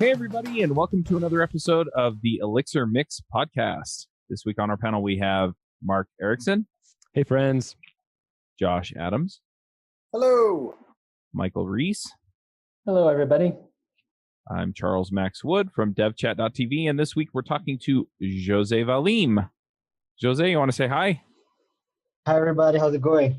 Hey, everybody, and welcome to another episode of the Elixir Mix podcast. This week on our panel, we have Mark Ericksen. Hey, friends. Josh Adams. Hello. Michael Ries. Hello, everybody. I'm Charles Max Wood from devchat.tv, and this week we're talking to José Valim. Jose, you want to say hi? Hi, everybody. How's it going?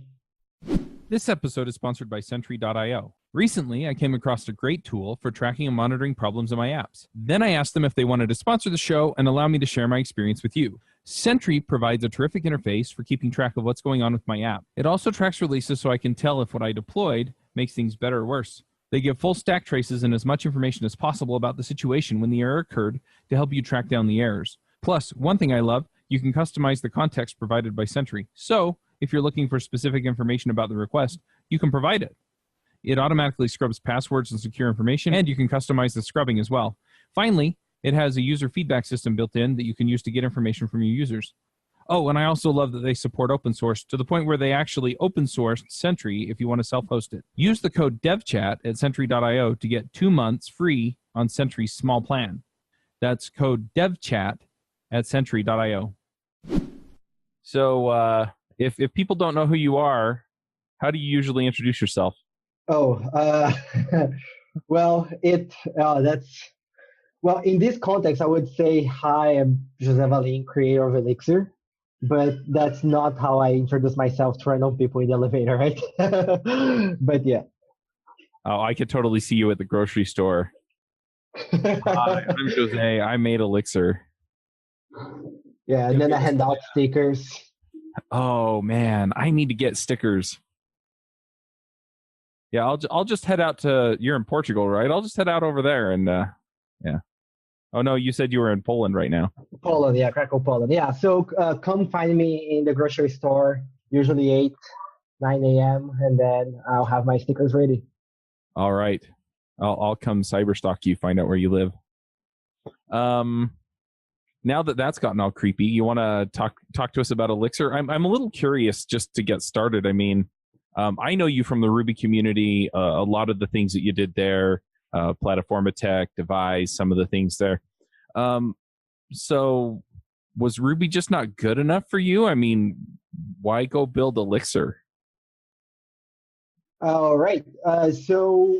This episode is sponsored by Sentry.io. Recently, I came across a great tool for tracking and monitoring problems in my apps. Then I asked them if they wanted to sponsor the show and allow me to share my experience with you. Sentry provides a terrific interface for keeping track of what's going on with my app. It also tracks releases so I can tell if what I deployed makes things better or worse. They give full stack traces and as much information as possible about the situation when the error occurred to help you track down the errors. Plus, one thing I love, you can customize the context provided by Sentry. So, if you're looking for specific information about the request, you can provide it. It automatically scrubs passwords and secure information, and you can customize the scrubbing as well. Finally, it has a user feedback system built in that you can use to get information from your users. Oh, and I also love that they support open source to the point where they actually open sourced Sentry if you want to self-host it. Use the code devchat at Sentry.io to get 2 months free on Sentry's small plan. That's code devchat at Sentry.io. So if people don't know who you are, how do you usually introduce yourself? Well, in this context, I would say, hi, I'm José Valim, creator of Elixir, but that's not how I introduce myself to random people in the elevator, right? But yeah. Oh, I could totally see you at the grocery store. Hi, I'm Jose. I made Elixir. Yeah, and then I hand out stickers. Oh, man, I need to get stickers. Yeah, I'll just head out to, you're in Portugal, right? I'll just head out over there and, yeah. Oh, no, you said you were in Poland right now. Poland, yeah, Krakow, Poland. Yeah, so come find me in the grocery store, usually 8, 9 a.m., and then I'll have my stickers ready. All right. I'll come cyberstalk you, find out where you live. Now that that's gotten all creepy, you want to talk to us about Elixir? I'm a little curious just to get started. I mean, I know you from the Ruby community, a lot of the things that you did there, Plataforma Tech, Devise, some of the things there. So was Ruby just not good enough for you? I mean, why go build Elixir? All right. So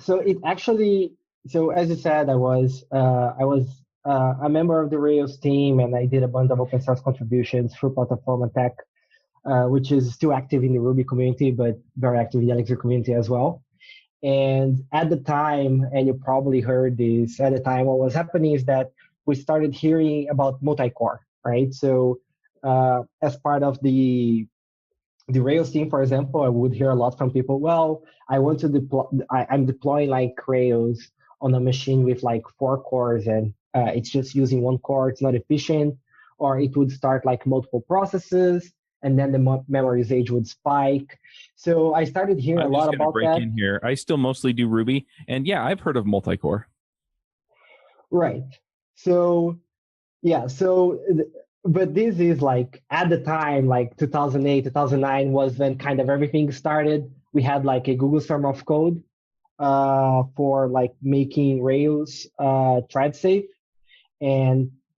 it actually, so as you said, I was a member of the Rails team, and I did a bunch of open source contributions for Plataforma Tech. Which is still active in the Ruby community, but very active in the Elixir community as well. And at the time, and you probably heard this, at the time what was happening is that we started hearing about multi-core, right? So as part of the Rails team, for example, I would hear a lot from people, well, I want to deploy, I'm deploying like Rails on a machine with like 4 cores, and it's just using 1 core, it's not efficient, or it would start like multiple processes, and then the memory usage would spike. So I started hearing a lot about that. In here. I still mostly do Ruby, and yeah, I've heard of multi-core. Right. So, yeah, but this is like, at the time, like 2008, 2009 was when kind of everything started. We had like a Google Summer of Code for like making Rails thread safe.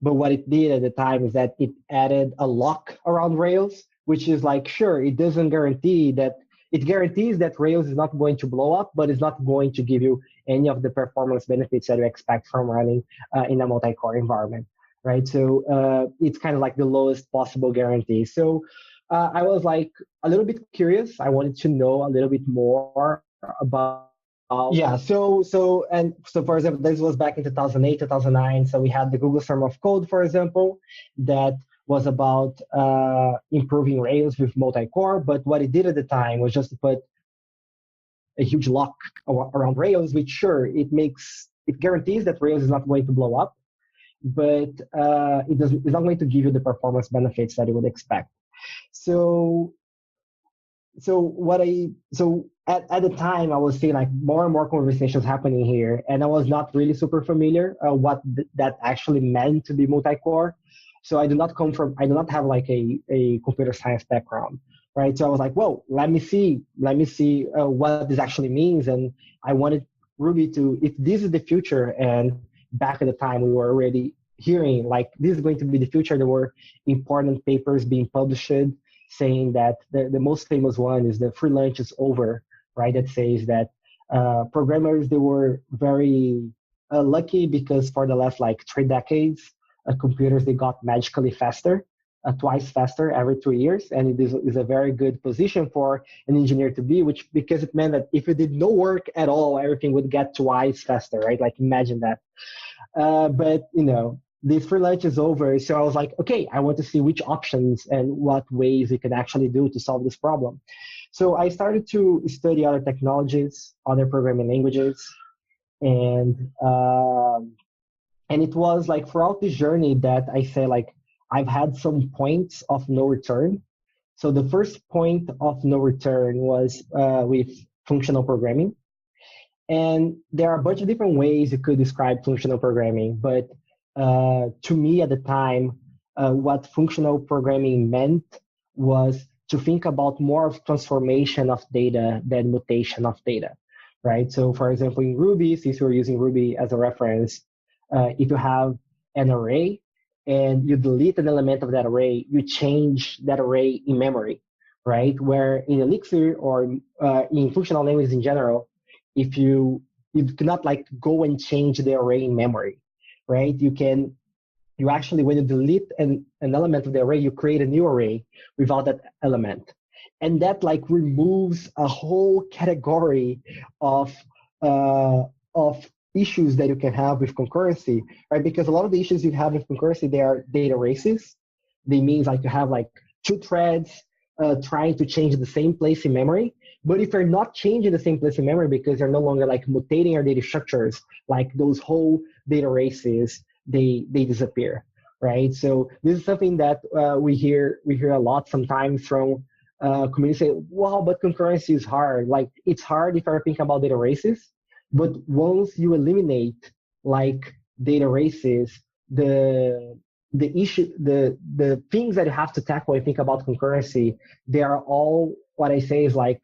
But what it did at the time is that it added a lock around Rails, which is like, sure, it doesn't guarantee that, it guarantees that Rails is not going to blow up, but it's not going to give you any of the performance benefits that you expect from running in a multi-core environment, right? So it's kind of like the lowest possible guarantee. So I was like a little bit curious. I wanted to know a little bit more about So for example, this was back in 2008, 2009. So we had the Google Summer of Code, for example, that was about improving Rails with multi-core. But what it did at the time was just to put a huge lock around Rails, which sure, it guarantees that Rails is not going to blow up, but it's not going to give you the performance benefits that you would expect. So at the time, I was seeing like more and more conversations happening here, and I was not really super familiar what that actually meant to be multi-core. So I do not have like a computer science background, right? So I was like, whoa, let me see what this actually means, and I wanted Ruby to, if this is the future, and back at the time we were already hearing like this is going to be the future. There were important papers being published saying that the most famous one is the free lunch is over, right? That says that programmers, they were very lucky because for the last like 3 decades, computers, they got magically faster, twice faster every 2 years. And it is a very good position for an engineer to be, which because it meant that if you did no work at all, everything would get twice faster, right? Like imagine that. But this free lunch is over. So I was like, okay, I want to see which options and what ways we could actually do to solve this problem. So I started to study other technologies, other programming languages, and it was like throughout this journey that I say like I've had some points of no return. So the first point of no return was with functional programming. And there are a bunch of different ways you could describe functional programming, but to me at the time, what functional programming meant was to think about more of transformation of data than mutation of data, right? So for example, in Ruby, since we're using Ruby as a reference, if you have an array and you delete an element of that array, you change that array in memory, right? Where in Elixir or in functional languages in general, if you cannot like go and change the array in memory, right? You actually, when you delete an element of the array, you create a new array without that element. And that like removes a whole category of issues that you can have with concurrency, right? Because a lot of the issues you have with concurrency, they are data races. They means like you have like 2 threads trying to change the same place in memory. But if you're not changing the same place in memory because you're no longer like mutating your data structures, like those whole data races, they disappear, right? So this is something that we hear a lot sometimes from communities say, wow, but concurrency is hard. Like it's hard if you're thinking about data races, but once you eliminate like data races, the issue, the things that you have to tackle when you think about concurrency, they are all what I say is like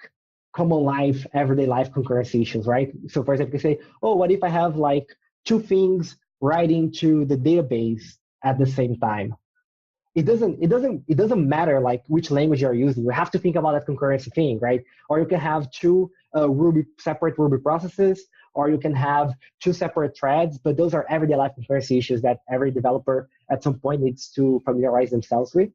common life, everyday life concurrency issues, right? So for example, you can say, oh, what if I have like 2 things writing to the database at the same time? It doesn't matter like which language you're using. You have to think about that concurrency thing, right? Or you can have 2 separate Ruby processes, or you can have 2 separate threads, but those are everyday life concurrency issues that every developer at some point needs to familiarize themselves with.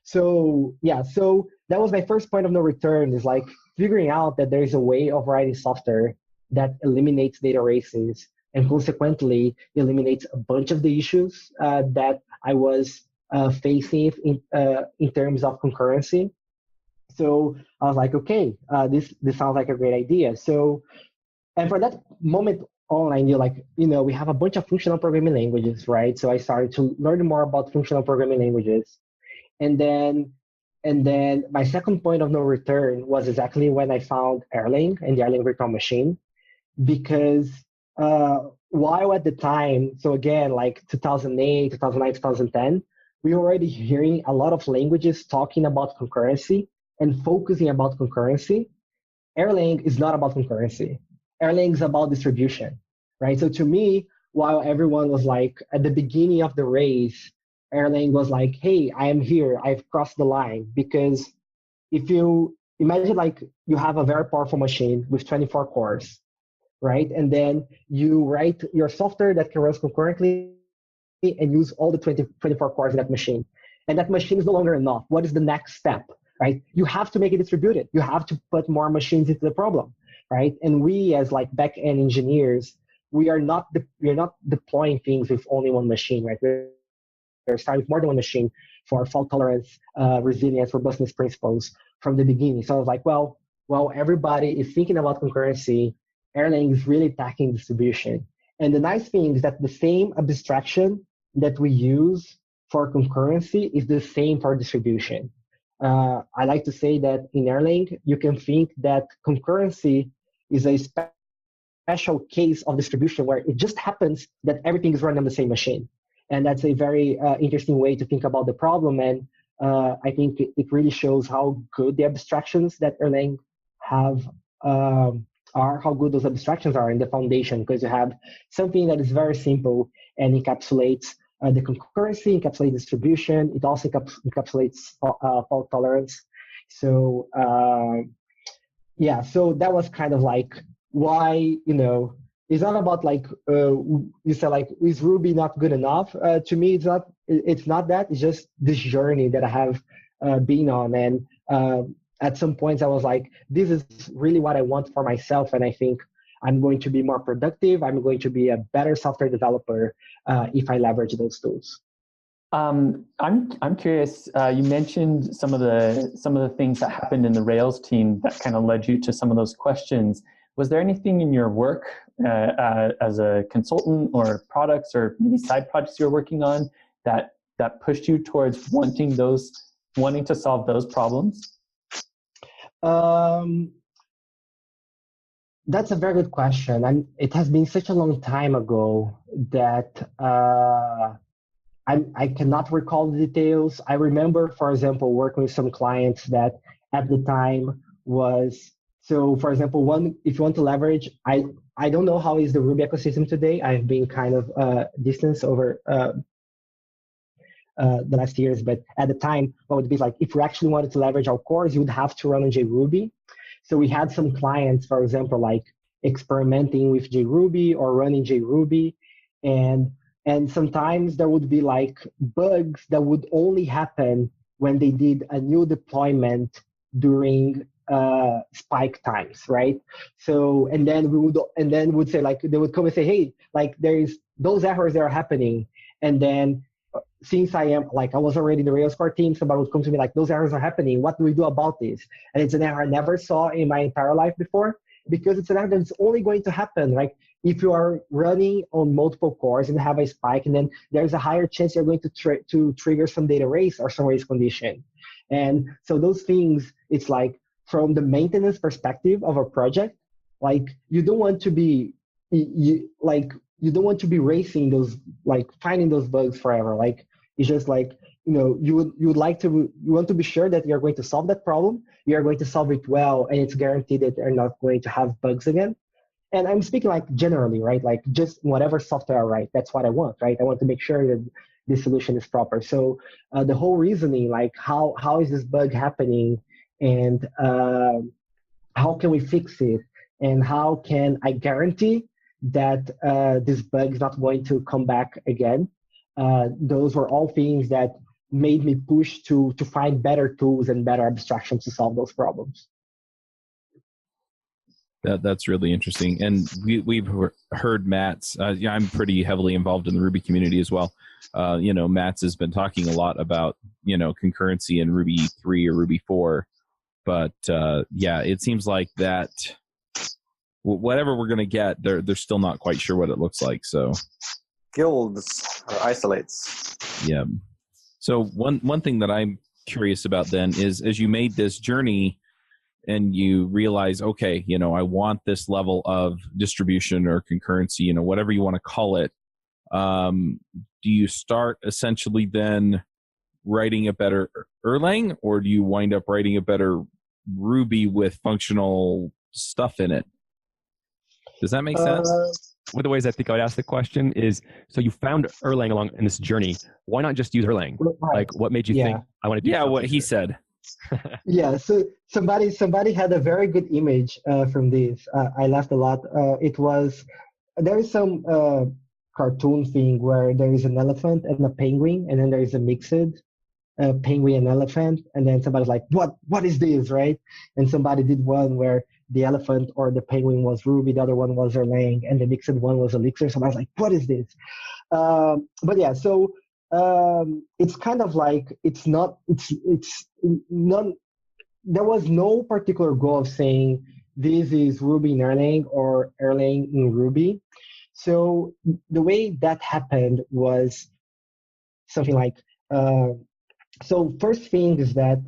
So yeah, so that was my first point of no return, is like figuring out that there is a way of writing software that eliminates data races and consequently eliminates a bunch of the issues that I was facing in terms of concurrency. So I was like, okay, this sounds like a great idea. So, and for that moment on, I knew like, we have a bunch of functional programming languages, right? So I started to learn more about functional programming languages. And then my second point of no return was exactly when I found Erlang and the Erlang virtual machine, because while at the time, so again, like 2008, 2009, 2010, we were already hearing a lot of languages talking about concurrency and focusing about concurrency. Erlang is not about concurrency. Erlang is about distribution, right? So to me, while everyone was like at the beginning of the race, Erlang was like, hey, I am here, I've crossed the line. Because if you imagine like you have a very powerful machine with 24 cores, right? And then you write your software that can run concurrently and use all the 24 cores in that machine. And that machine is no longer enough. What is the next step, right? You have to make it distributed. You have to put more machines into the problem, right? And we as like back-end engineers, we are not deploying things with only one machine, right? We're starting with more than one machine for fault tolerance, resilience, robustness principles from the beginning. So I was like, well, everybody is thinking about concurrency. Erlang is really attacking distribution. And the nice thing is that the same abstraction that we use for concurrency is the same for distribution. I like to say that in Erlang, you can think that concurrency is a special case of distribution where it just happens that everything is running on the same machine. And that's a very interesting way to think about the problem. And I think it really shows how good the abstractions that Erlang have are, how good those abstractions are in the foundation, because you have something that is very simple and encapsulates the concurrency, encapsulates distribution. It also encapsulates fault tolerance. So yeah, so that was kind of like why, it's not about like you said like, is Ruby not good enough? To me, it's not that. It's just this journey that I have been on, and at some points I was like, this is really what I want for myself, and I think I'm going to be more productive. I'm going to be a better software developer if I leverage those tools. I'm curious. You mentioned some of the things that happened in the Rails team that kind of led you to some of those questions. Was there anything in your work as a consultant, or products, or maybe side projects you were working on that pushed you towards wanting to solve those problems? That's a very good question, and it has been such a long time ago that I cannot recall the details. I remember, for example, working with some clients that at the time was, so for example, if you want to leverage, I don't know how is the Ruby ecosystem today. I've been kind of distance over the last years, but at the time, what would be like, if you actually wanted to leverage our cores, you would have to run on JRuby. So we had some clients, for example, like experimenting with JRuby or running JRuby, and sometimes there would be like bugs that would only happen when they did a new deployment during spike times, right? So, and then would say like, they would come and say, hey, like there's those errors that are happening. And then since I was already in the Rails core team, somebody would come to me like, those errors are happening. What do we do about this? And it's an error I never saw in my entire life before, because it's an error that's only going to happen, right? If you are running on multiple cores and have a spike, and then there's a higher chance you're going to trigger some data race or some race condition. And so those things, it's like, from the maintenance perspective of a project, like you don't want to be, you don't want to be racing those, like finding those bugs forever. Like, it's just like, you want to be sure that you're going to solve that problem, you're going to solve it well, and it's guaranteed that you're not going to have bugs again. And I'm speaking like generally, right? Like just whatever software I write, that's what I want, right? I want to make sure that the solution is proper. So the whole reasoning, like how is this bug happening, and how can we fix it, and how can I guarantee that this bug is not going to come back again? Those were all things that made me push to find better tools and better abstractions to solve those problems. That's really interesting. And we've heard Matt's, I'm pretty heavily involved in the Ruby community as well. Matt's has been talking a lot about, concurrency in Ruby 3 or Ruby 4. But it seems like that whatever we're going to get, they're still not quite sure what it looks like. So guilds or isolates. Yeah. So one thing that I'm curious about then is, as you made this journey and you realize, okay, I want this level of distribution or concurrency, whatever you want to call it. Do you start essentially then writing a better Erlang, or do you wind up writing a better Ruby with functional stuff in it? Does that make sense? One of the ways I think I would ask the question is, so you found Erlang along in this journey. Why not just use Erlang? Like, what made you think I want to do what he said. Yeah, so somebody had a very good image from this. I laughed a lot. There is some cartoon thing where there is an elephant and a penguin, and then there is a mixed penguin and elephant, and then somebody's like, what is this, right? And somebody did one where the elephant or the penguin was Ruby, the other one was Erlang, and the mixed one was Elixir. So I was like, what is this? But yeah, so it's kind of like, it's not, there was no particular goal of saying this is Ruby in Erlang or Erlang in Ruby. So the way that happened was something like, so first thing is that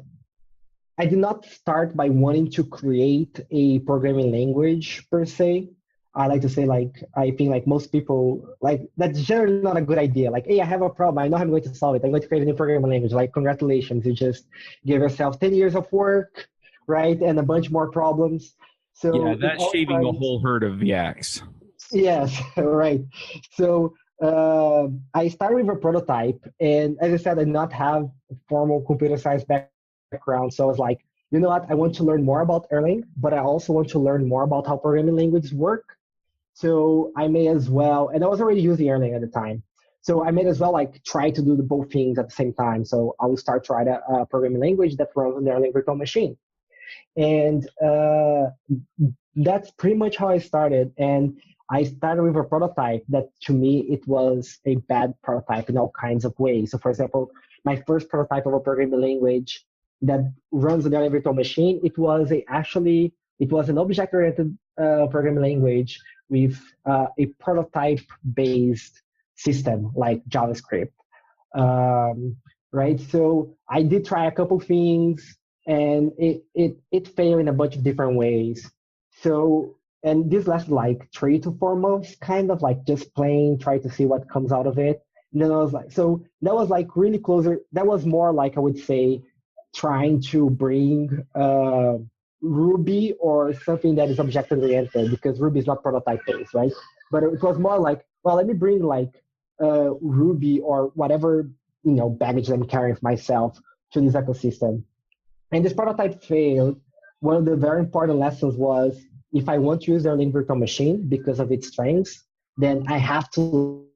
I did not start by wanting to create a programming language per se. I like to say, like, I think like most people, like, that's generally not a good idea. Like, hey, I have a problem. I know how I'm going to solve it. I'm going to create a new programming language. Like, congratulations. You just give yourself 10 years of work, right? And a bunch more problems. So Yeah, that's shaving a whole herd of yaks. Yes, right. So I started with a prototype, and as I said, I did not have a formal computer science background. So I was like, you know what? I want to learn more about Erlang, but I also want to learn more about how programming languages work. So I may as well, and I was already using Erlang at the time. So I may as well like try to do the both things at the same time. So I will start to write a programming language that runs on the Erlang virtual machine. And that's pretty much how I started. And I started with a prototype that to me, it was a bad prototype in all kinds of ways. So for example, my first prototype of a programming language that runs on the virtual machine, it was an object-oriented programming language with a prototype-based system like JavaScript. Right? So I did try a couple things, and it failed in a bunch of different ways. So, and this lasted like 3 to 4 months, kind of like just playing, try to see what comes out of it. And then I was like, so that was like really closer. That was more like, I would say, trying to bring Ruby or something that is object-oriented, because Ruby is not prototype-based, right? But it was more like, well, let me bring like Ruby or whatever, baggage I'm carrying for myself to this ecosystem. And this prototype failed. One of the very important lessons was, if I want to use their Erlang virtual machine because of its strengths, then I have to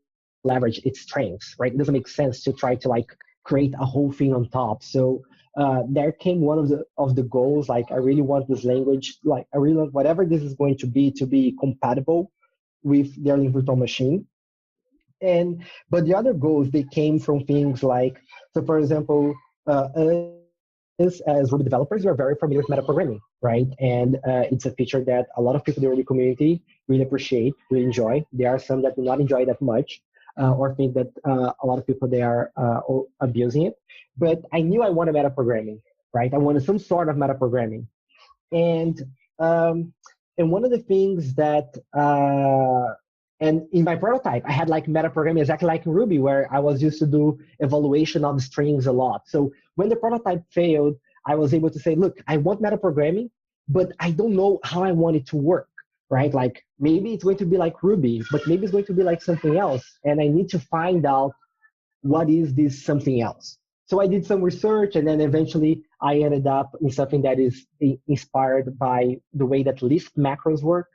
leverage its strengths, right? It doesn't make sense to try to like create a whole thing on top. So there came one of the goals, like I really want this language, like I really want whatever this is going to be compatible with the Erlang virtual machine. But the other goals, they came from things like, so for example, as Ruby developers, we're very familiar with metaprogramming, right? And it's a feature that a lot of people in the Ruby community really appreciate, really enjoy. There are some that do not enjoy that much, or think that a lot of people, they are abusing it. But I knew I wanted metaprogramming, right? I wanted some sort of metaprogramming. And one of the things that, and in my prototype, I had like metaprogramming exactly like in Ruby, where I was used to do evaluation of strings a lot. So when the prototype failed, I was able to say, look, I want metaprogramming, but I don't know how I want it to work, right? Like maybe it's going to be like Ruby, but maybe it's going to be like something else. And I need to find out what is this something else. So I did some research, and then eventually I ended up in something that is inspired by the way that Lisp macros work.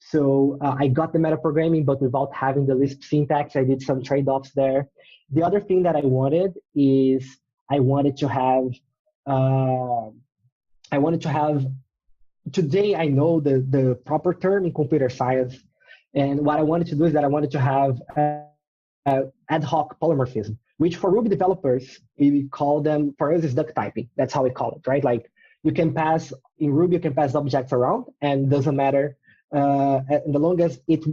So I got the metaprogramming, but without having the Lisp syntax. I did some trade-offs there. The other thing that I wanted is I wanted to have, today I know the proper term in computer science. And what I wanted to do is that I wanted to have ad hoc polymorphism, which for Ruby developers, we call them, for us, is duck typing. That's how we call it, right? Like in Ruby, you can pass objects around, and doesn't matter. And the long as it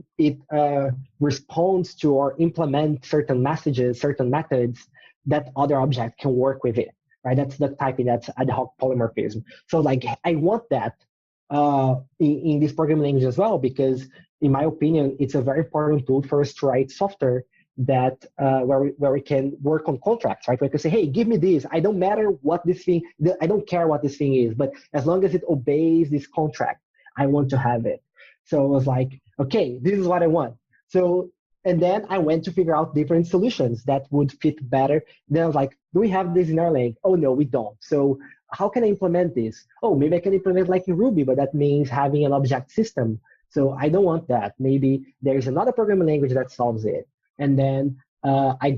responds to or implements certain messages, certain methods, that other object can work with it, right? That's the typing, that's ad hoc polymorphism. So like, I want that in this programming language as well, because in my opinion, it's a very important tool for us to write software that where we can work on contracts, right? We can say, hey, give me this. I don't care what this thing is, but as long as it obeys this contract, I want to have it. So I was like, okay, this is what I want. So, and then I went to figure out different solutions that would fit better. Then I was like, do we have this in Erlang? Oh, no, we don't. So how can I implement this? Oh, maybe I can implement like in Ruby, but that means having an object system. So I don't want that. Maybe there's another programming language that solves it. And then I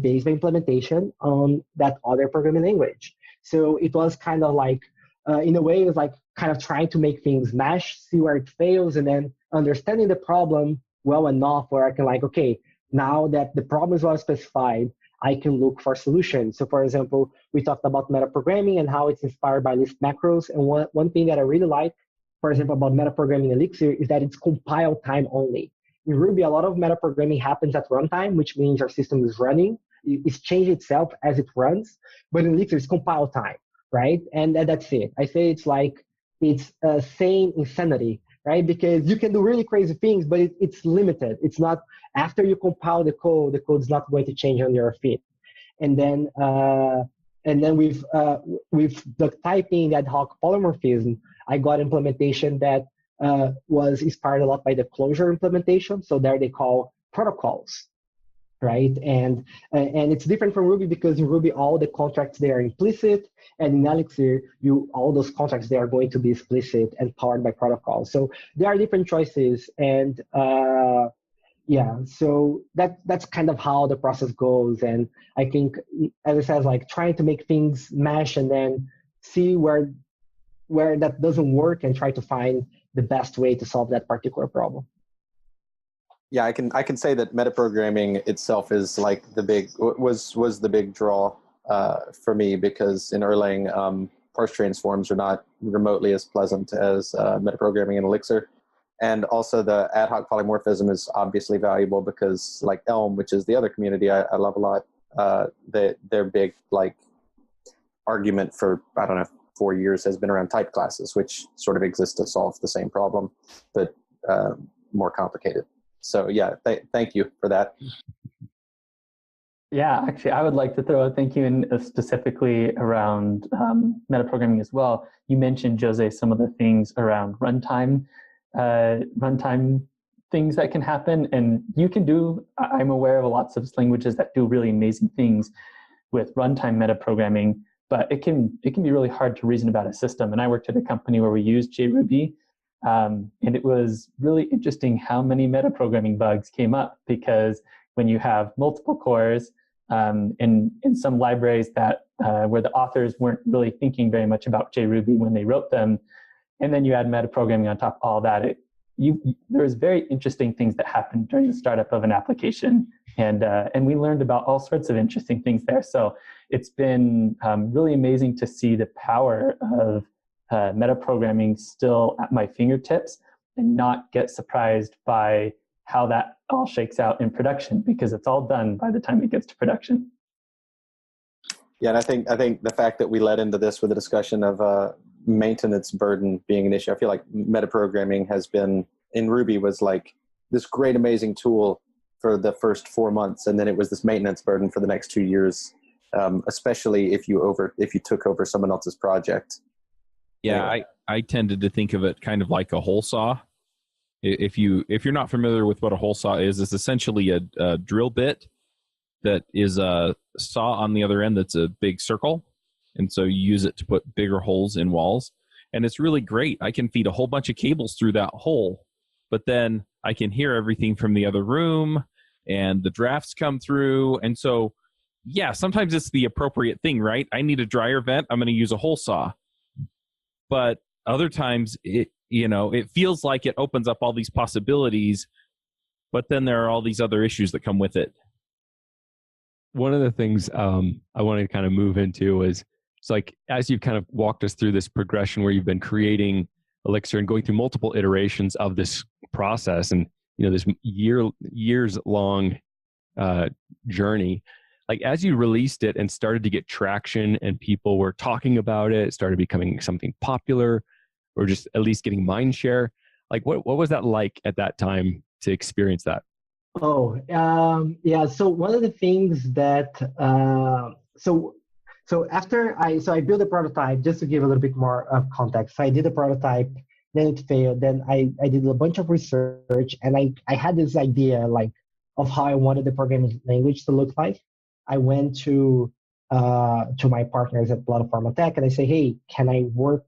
based my implementation on that other programming language. So it was kind of like, in a way, it was like kind of trying to make things mesh, see where it fails, and then understanding the problem well enough where I can like, okay, now that the problem is well specified, I can look for solutions. So for example, we talked about metaprogramming and how it's inspired by Lisp macros. And one thing that I really like, for example, about metaprogramming Elixir is that it's compile time only. In Ruby, a lot of metaprogramming happens at runtime, which means our system is running. It's changing itself as it runs. But in Elixir, it's compile time, right? And that's it. I say it's like, it's sane insanity, right? Because you can do really crazy things, but it's limited. It's not, after you compile the code's not going to change on your feet. And then with the typing ad hoc polymorphism, I got implementation that was inspired a lot by the closure implementation. So there they call protocols, right? And it's different from Ruby because in Ruby, all the contracts, they are implicit. And in Elixir, all those contracts, they are going to be explicit and powered by protocols. So there are different choices. And yeah, so that's kind of how the process goes. And I think, as it says, like trying to make things mesh and then see where that doesn't work and try to find the best way to solve that particular problem. Yeah, I can say that metaprogramming itself is like was the big draw for me, because in Erlang, parse transforms are not remotely as pleasant as metaprogramming in Elixir. And also the ad hoc polymorphism is obviously valuable because, like Elm, which is the other community I love a lot, their big like argument for, I don't know, 4 years has been around type classes, which sort of exist to solve the same problem, but more complicated. So yeah, thank you for that. Yeah, actually, I would like to throw a thank you in specifically around metaprogramming as well. You mentioned, Jose, some of the things around runtime things that can happen, and you can do. I'm aware of lots of languages that do really amazing things with runtime metaprogramming, but it can be really hard to reason about a system. And I worked at a company where we used JRuby. And it was really interesting how many metaprogramming bugs came up, because when you have multiple cores in some libraries that where the authors weren't really thinking very much about JRuby when they wrote them, and then you add metaprogramming on top of all that, there was very interesting things that happened during the startup of an application, and we learned about all sorts of interesting things there. So it's been really amazing to see the power of metaprogramming still at my fingertips and not get surprised by how that all shakes out in production, because it's all done by the time it gets to production. Yeah, and I think the fact that we led into this with a discussion of maintenance burden being an issue, I feel like metaprogramming has been, in Ruby, was like this great, amazing tool for the first 4 months, and then it was this maintenance burden for the next 2 years, especially if you took over someone else's project. Yeah, anyway. I tended to think of it kind of like a hole saw. If you're not familiar with what a hole saw is, it's essentially a drill bit that is a saw on the other end that's a big circle. And so you use it to put bigger holes in walls. And it's really great. I can feed a whole bunch of cables through that hole, but then I can hear everything from the other room and the drafts come through. And so, yeah, sometimes it's the appropriate thing, right? I need a dryer vent. I'm going to use a hole saw. But other times it feels like it opens up all these possibilities, but then there are all these other issues that come with it. One of the things I wanted to kind of move into is, it's like, as you've kind of walked us through this progression where you've been creating Elixir and going through multiple iterations of this process, and this years long journey, like as you released it and started to get traction and people were talking about it, started becoming something popular, or just at least getting mind share, like what was that like at that time to experience that? Oh, yeah. So one of the things that, so after I built a prototype, just to give a little bit more of context. So I did a prototype, then it failed. Then I did a bunch of research, and I had this idea like of how I wanted the programming language to look like. I went to my partners at Plataforma Tech, and I say, hey, can I work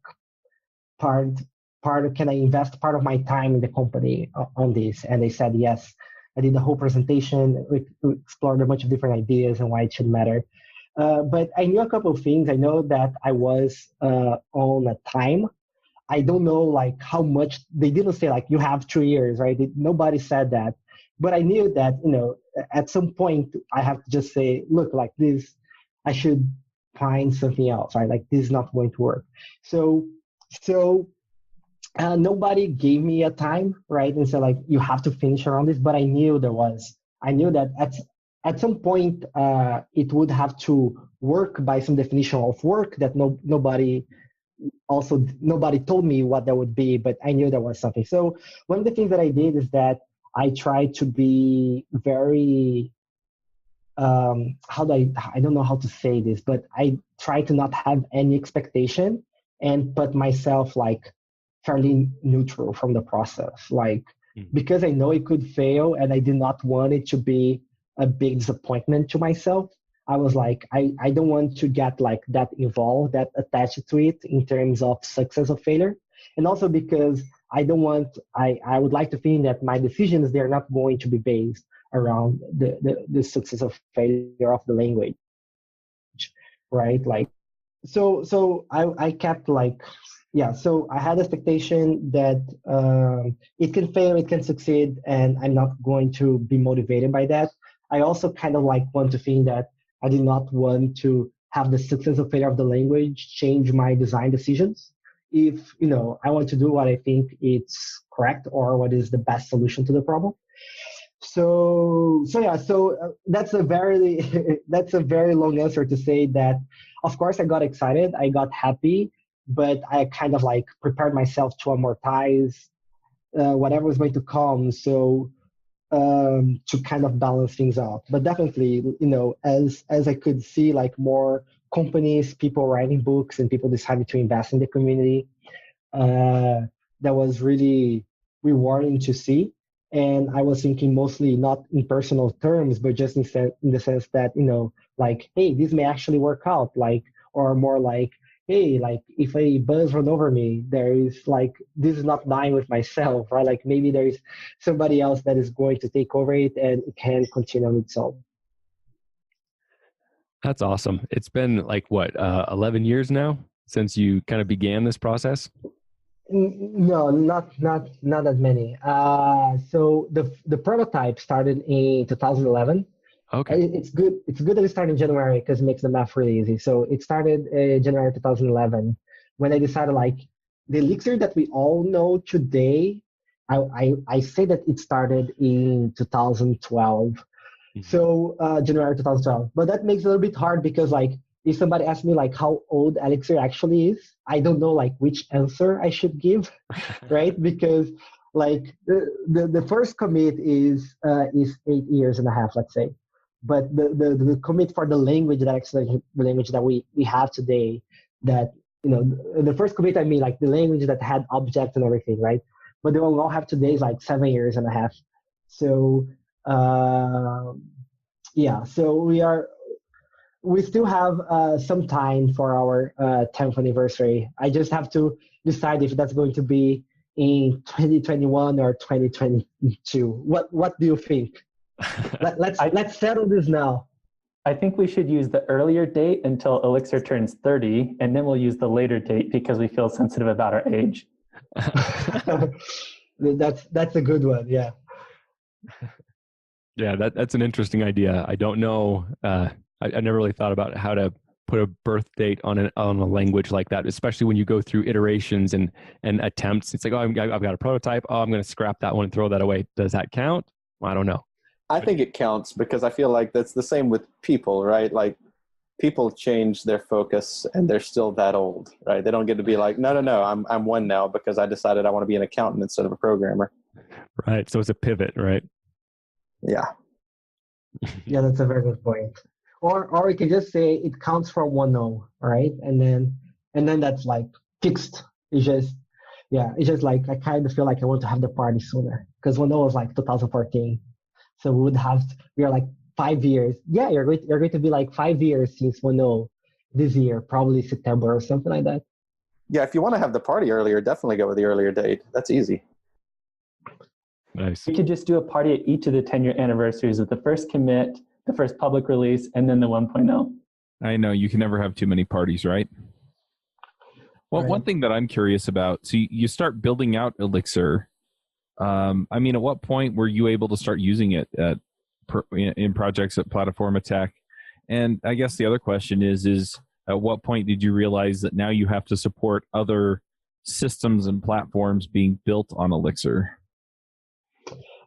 can I invest part of my time in the company on this? And they said yes. I did the whole presentation. We explored a bunch of different ideas and why it should matter. But I knew a couple of things. I know that I was on a time. I don't know like how much. They didn't say like you have 3 years, right? Nobody said that. But I knew that at some point I have to just say, look, like this, I should find something else, right? Like this is not going to work. So nobody gave me a time, right? And so like you have to finish around this. But I knew that at some point it would have to work by some definition of work that nobody told me what that would be, but I knew there was something. So one of the things that I did is that I tried to be very I don't know how to say this, but I try to not have any expectation and put myself like fairly neutral from the process. Like, because I know it could fail and I did not want it to be a big disappointment to myself, I was like, I don't want to get like that involved, that attached to it in terms of success or failure. And also because I would like to think that my decisions, they're not going to be based around the success or failure of the language, right? Like, so I kept like, yeah, so I had expectation that it can fail, it can succeed, and I'm not going to be motivated by that. I also kind of like want to think that I did not want to have the success or failure of the language change my design decisions. If, I want to do what I think it's correct or what is the best solution to the problem. So that's a very that's a very long answer to say that, of course, I got excited, I got happy, but I kind of like prepared myself to amortize whatever was going to come. So to kind of balance things out. But definitely, as I could see like more companies, people writing books, and people decided to invest in the community, that was really rewarding to see. And I was thinking mostly not in personal terms, but just in the sense that, like, hey, this may actually work out, like, or more like, hey, like if a bus run over me, there is like, this is not dying with myself, right? Like maybe there is somebody else that is going to take over it and it can continue on its own. That's awesome. It's been like what, 11 years now since you kind of began this process? No, not that many. So the prototype started in 2011. Okay. It's good that it started in January because it makes the math really easy. So it started January 2011 when I decided like the Elixir that we all know today. I say that it started in 2012. Mm-hmm. So January 2012. But that makes it a little bit hard because like if somebody asks me like how old Elixir actually is, I don't know like which answer I should give, right? Because like the first commit is 8.5 years, let's say. But the commit for the language that actually the language that we have today, that the first commit, I mean like the language that had objects and everything, right? But the one we all have today is like 7.5 years. So yeah, so we still have some time for our 10th anniversary. I just have to decide if that's going to be in 2021 or 2022. What do you think? Let's settle this now. I think we should use the earlier date until Elixir turns 30, and then we'll use the later date because we feel sensitive about our age. That's a good one, yeah. Yeah, that's an interesting idea. I don't know. I never really thought about how to put a birth date on a language like that, especially when you go through iterations and attempts. It's like, oh, I've got a prototype. Oh, I'm going to scrap that one and throw that away. Does that count? Well, I don't know. I think it counts because I feel like that's the same with people, right? Like people change their focus and they're still that old, right? They don't get to be like, no, I'm one now because I decided I want to be an accountant instead of a programmer. Right. So it's a pivot, right? Yeah. Yeah, that's a very good point. Or we can just say it counts from 1.0, right? And then that's like fixed. It's just like I kind of feel like I want to have the party sooner because 1.0 was like 2014. So we are like 5 years. Yeah, you're going to be like 5 years since 1.0 this year, probably September or something like that. Yeah, if you want to have the party earlier, definitely go with the earlier date. That's easy. Nice. We could just do a party at each of the 10-year anniversaries with the first commit, the first public release, and then the 1.0. I know you can never have too many parties, right? Well, right. One thing that I'm curious about, so you start building out Elixir. I mean, at what point were you able to start using it in projects at Plataforma Tech? And I guess the other question is at what point did you realize that now you have to support other systems and platforms being built on Elixir?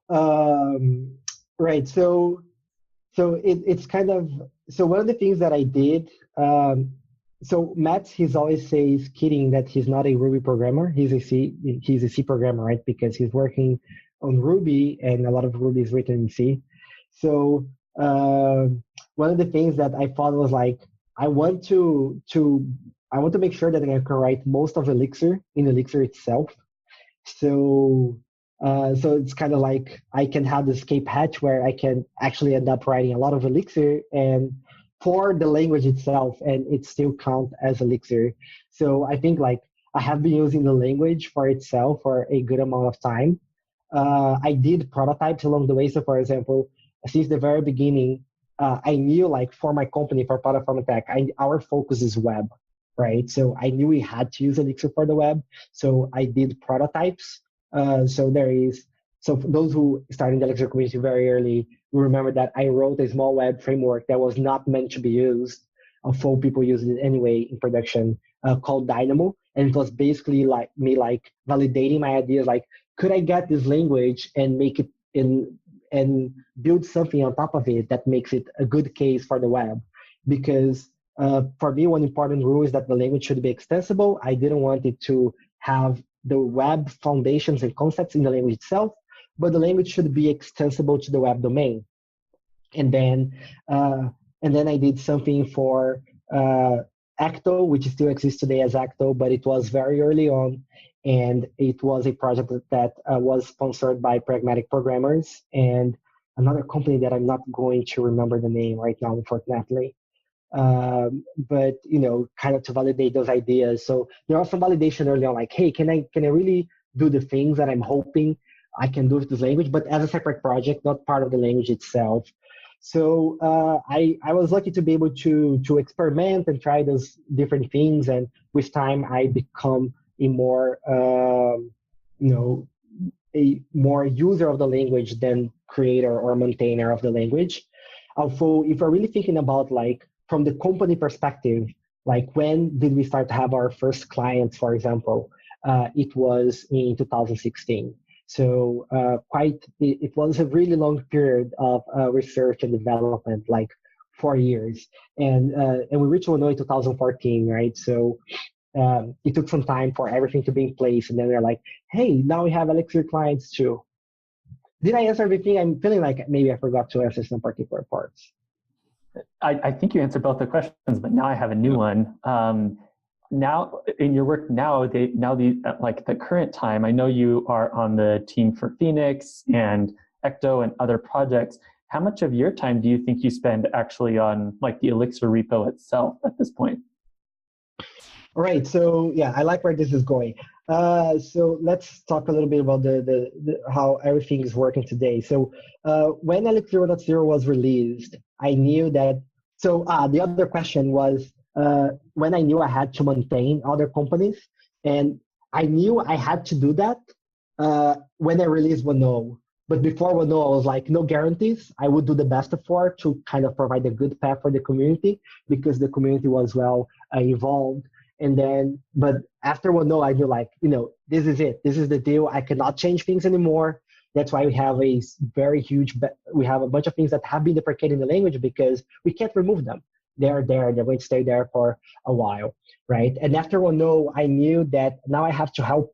Right. So it's kind of, so one of the things that I did, so Matt, he's always says kidding that he's not a Ruby programmer. He's a C programmer, right? Because he's working on Ruby and a lot of Ruby is written in C. So one of the things that I thought was like, I want to make sure that I can write most of Elixir in Elixir itself. So so it's kind of like I can have the escape hatch where I can actually end up writing a lot of Elixir and for the language itself, and it still count as Elixir. So I think like I have been using the language for itself for a good amount of time. I did prototypes along the way. So for example, since the very beginning, I knew like for my company, for Platform Tech, our focus is web, right? So I knew we had to use Elixir for the web. So I did prototypes. So for those who started in the Elixir community very early, we remember that I wrote a small web framework that was not meant to be used, although people used it anyway in production, called Dynamo. And it was basically like me like validating my ideas, like, could I get this language and make it and build something on top of it that makes it a good case for the web? Because for me, one important rule is that the language should be extensible. I didn't want it to have the web foundations and concepts in the language itself, but the language should be extensible to the web domain. And then I did something for Acto, which still exists today as Acto, but it was very early on, and it was a project that was sponsored by Pragmatic Programmers and another company that I'm not going to remember the name right now, unfortunately. But kind of to validate those ideas. So there was some validation early on, like, hey, can I really do the things that I'm hoping I can do with this language, but as a separate project, not part of the language itself. So I was lucky to be able to experiment and try those different things, and with time I become a more user of the language than creator or maintainer of the language. Although if we're really thinking about like from the company perspective, like when did we start to have our first clients, for example, it was in 2016. So it was a really long period of research and development, like 4 years. And we reached Ono in 2014, right? So it took some time for everything to be in place. And then we're like, hey, now we have Elixir clients too. Did I answer everything? I'm feeling like maybe I forgot to answer some particular parts. I think you answered both the questions, but now I have a new one. Now in your work like the current time, I know you are on the team for Phoenix and Ecto and other projects. How much of your time do you think you spend actually on like the Elixir repo itself at this point? All right, so yeah, I like where this is going. So let's talk a little bit about the how everything is working today. So when Elixir 1.0 was released, I knew that. So the other question was when I knew I had to maintain other companies, and I knew I had to do that when I released 1.0. But before 1.0, I was like, no guarantees. I would do the best effort to kind of provide a good path for the community because the community was well evolved. And then, but after 1.0, I knew like, this is it. This is the deal. I cannot change things anymore. That's why we have a very huge, we have a bunch of things that have been deprecated in the language because we can't remove them. They're there. They're going to stay there for a while, right? And after 1.0, I knew that now I have to help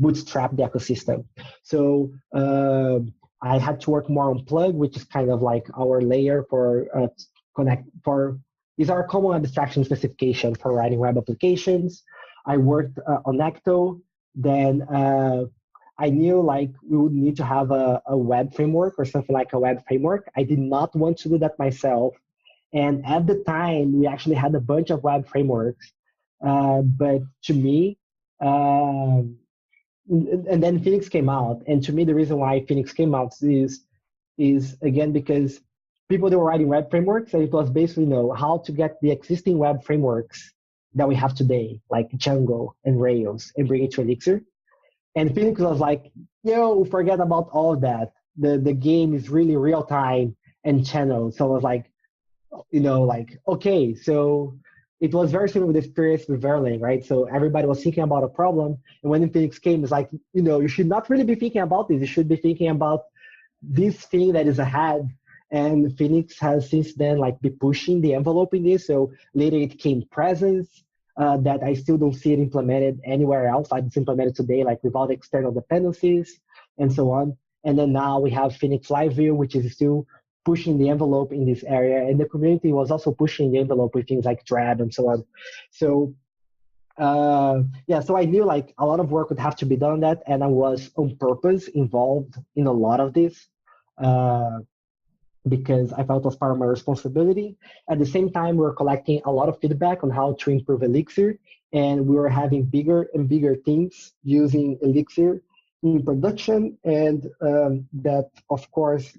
bootstrap the ecosystem. So I had to work more on Plug, which is kind of like our layer for is our common abstraction specification for writing web applications. I worked on Ecto. Then I knew like we would need to have a web framework or something like a web framework. I did not want to do that myself. And at the time, we actually had a bunch of web frameworks. But to me, and then Phoenix came out. And to me, the reason why Phoenix came out is again, because people that were writing web frameworks, and it was basically how to get the existing web frameworks that we have today, like Django and Rails, and bring it to Elixir. And Phoenix was like, forget about all of that. The game is really real time and channels. So I was like, okay. So it was very similar with the experience with Erlang, right? So everybody was thinking about a problem. And when Phoenix came, it's like, you should not really be thinking about this. You should be thinking about this thing that is ahead. And Phoenix has since then been pushing the envelope in this. So later it came Presence, that I still don't see it implemented anywhere else. It's implemented today, without external dependencies and so on. And then now we have Phoenix Live View, which is still pushing the envelope in this area. And the community was also pushing the envelope with things like Drab and so on. So Yeah, so I knew like a lot of work would have to be done on that, and I was on purpose involved in a lot of this because I felt it was part of my responsibility. At the same time, we were collecting a lot of feedback on how to improve Elixir, and we were having bigger and bigger teams using Elixir in production, and that, of course,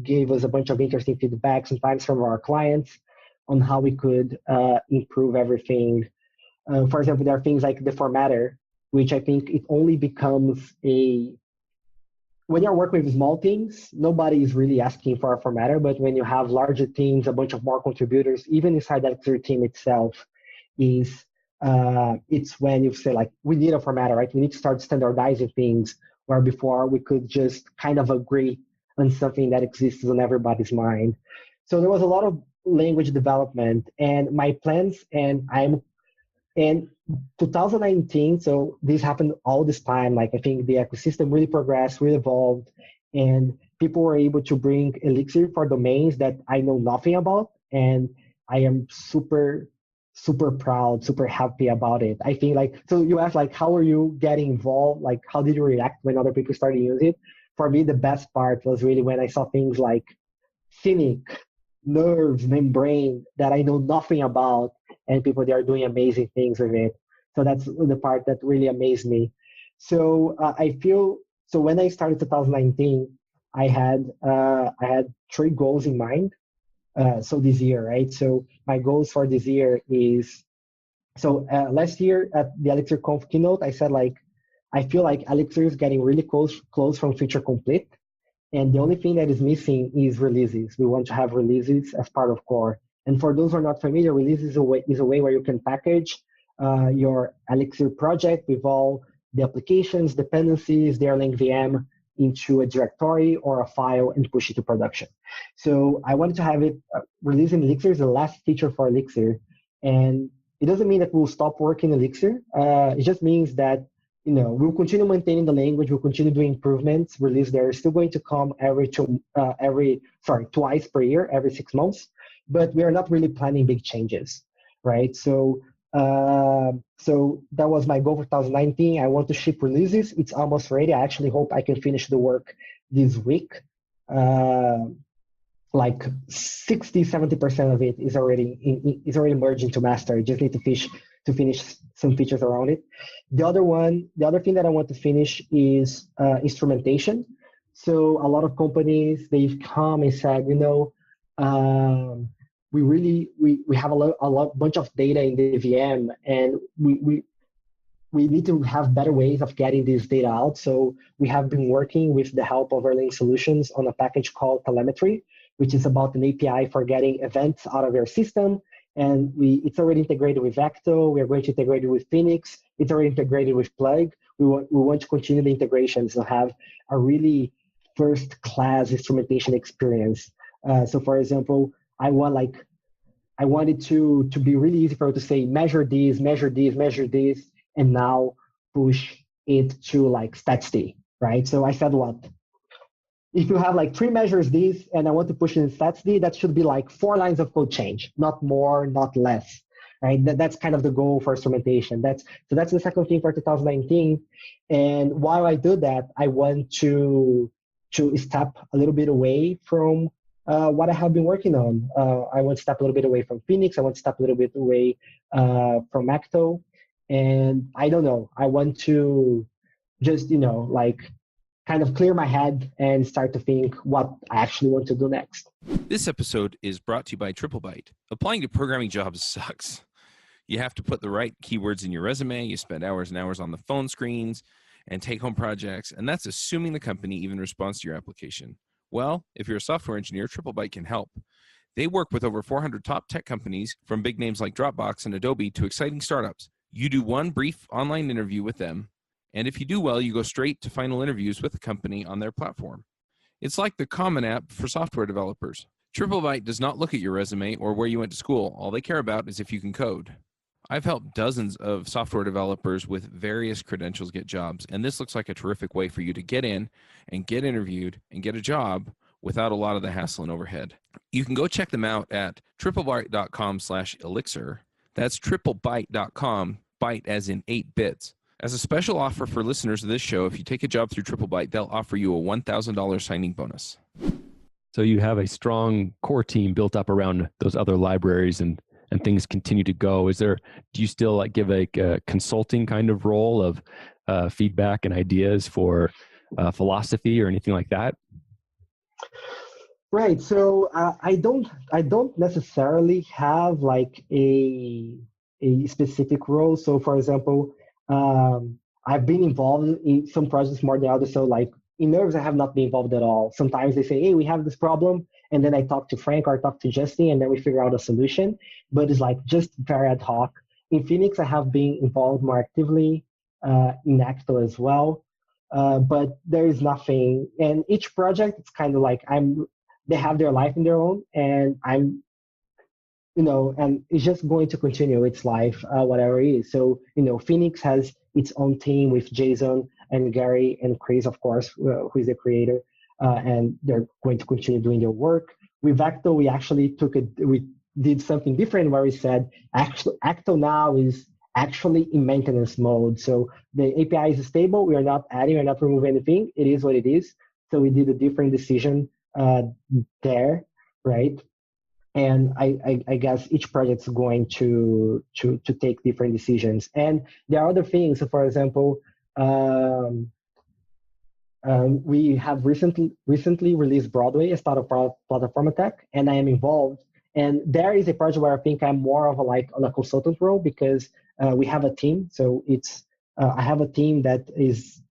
gave us a bunch of interesting feedback, sometimes from our clients, on how we could improve everything. For example, there are things like the formatter, which I think it only becomes when you're working with small teams, nobody is really asking for a formatter, but when you have larger teams, a bunch of more contributors, even inside that team itself, it's when you say like, we need a formatter, right? We need to start standardizing things where before we could just kind of agree on something that exists on everybody's mind. So there was a lot of language development, and my plans, and 2019, so this happened all this time. Like I think the ecosystem really progressed, really evolved, and people were able to bring Elixir for domains that I know nothing about, and I am super, super proud, super happy about it. I think like, so you asked like, how are you getting involved? Like, how did you react when other people started using it? For me, the best part was really when I saw things like Cynic, Nerves, Membrane that I know nothing about, and people they are doing amazing things with it. So that's the part that really amazed me. So I feel so when I started 2019, I had 3 goals in mind. So this year, right? So my goals for this year is last year at the Elixir Conf keynote, I said like I feel like Elixir is getting really close from feature complete. And the only thing that is missing is releases. We want to have releases as part of core. And for those who are not familiar, releases is a way where you can package your Elixir project with all the applications, dependencies, the Erlang VM into a directory or a file and push it to production. So I wanted to have it releasing Elixir is the last feature for Elixir. And it doesn't mean that we'll stop working Elixir. It just means that we'll continue maintaining the language. We'll continue doing improvements. Release there is still going to come twice per year, every 6 months. But we are not really planning big changes, right? So that was my goal for 2019. I want to ship releases. It's almost ready. I actually hope I can finish the work this week. Like 60-70% of it is already merged into master. I just need to finish some features around it. The other thing that I want to finish is instrumentation. So a lot of companies, they've come and said, we have a bunch of data in the VM, and we need to have better ways of getting this data out. So we have been working with the help of Erlang Solutions on a package called Telemetry, which is about an API for getting events out of your system. And it's already integrated with Vecto. We are going to integrate it with Phoenix. It's already integrated with Plug. We want to continue the integrations and have a really first-class instrumentation experience. So, for example, I want it to be really easy for you to say measure this, and now push it to like stats-D, right? So I said what? If you have like 3 measures this, and I want to push it in stats-D, that should be like 4 lines of code change, not more, not less, right? That's kind of the goal for instrumentation. That's the second thing for 2019. And while I do that, I want to step a little bit away from what I have been working on. I want to step a little bit away from Phoenix. I want to step a little bit away from Acto. And I don't know, I want to just, kind of clear my head and start to think what I actually want to do next. This episode is brought to you by Triplebyte. Applying to programming jobs sucks. You have to put the right keywords in your resume. You spend hours and hours on the phone screens and take-home projects, and that's assuming the company even responds to your application. Well, if you're a software engineer, Triplebyte can help. They work with over 400 top tech companies, from big names like Dropbox and Adobe to exciting startups. You do one brief online interview with them, and if you do well, you go straight to final interviews with the company on their platform. It's like the Common App for software developers. Triplebyte does not look at your resume or where you went to school. All they care about is if you can code. I've helped dozens of software developers with various credentials get jobs, and this looks like a terrific way for you to get in and get interviewed and get a job without a lot of the hassle and overhead. You can go check them out at triplebyte.com/elixir. That's triplebyte.com. byte as in 8 bits. As a special offer for listeners of this show, if you take a job through Triplebyte, they'll offer you a $1,000 signing bonus. So you have a strong core team built up around those other libraries, and things continue to go. Do you still like give a consulting kind of role of feedback and ideas for philosophy or anything like that? Right. So I don't necessarily have like a specific role. So for example, I've been involved in some projects more than others. So like in Nerves, I have not been involved at all. Sometimes they say, hey, we have this problem. And then I talk to Frank or talk to Justin, and then we figure out a solution. But it's like just very ad hoc. In Phoenix, I have been involved more actively, in Acto as well. But there is nothing. And each project, it's kind of like they have their life in their own, and I'm, and it's just going to continue its life, whatever it is. So, Phoenix has its own team with Jason and Gary and Chris, of course, who is the creator, and they're going to continue doing their work. With Acto, we did something different where we said, Acto now is actually in maintenance mode. So the API is stable. We are not adding or not removing anything. It is what it is. So we did a different decision there, right? And I guess each project is going to take different decisions. And there are other things. So for example, we have recently released Broadway as part of Platform Attack, and I am involved. And there is a project where I think I'm more of on a consultant role, because we have a team. So it's I have a team that is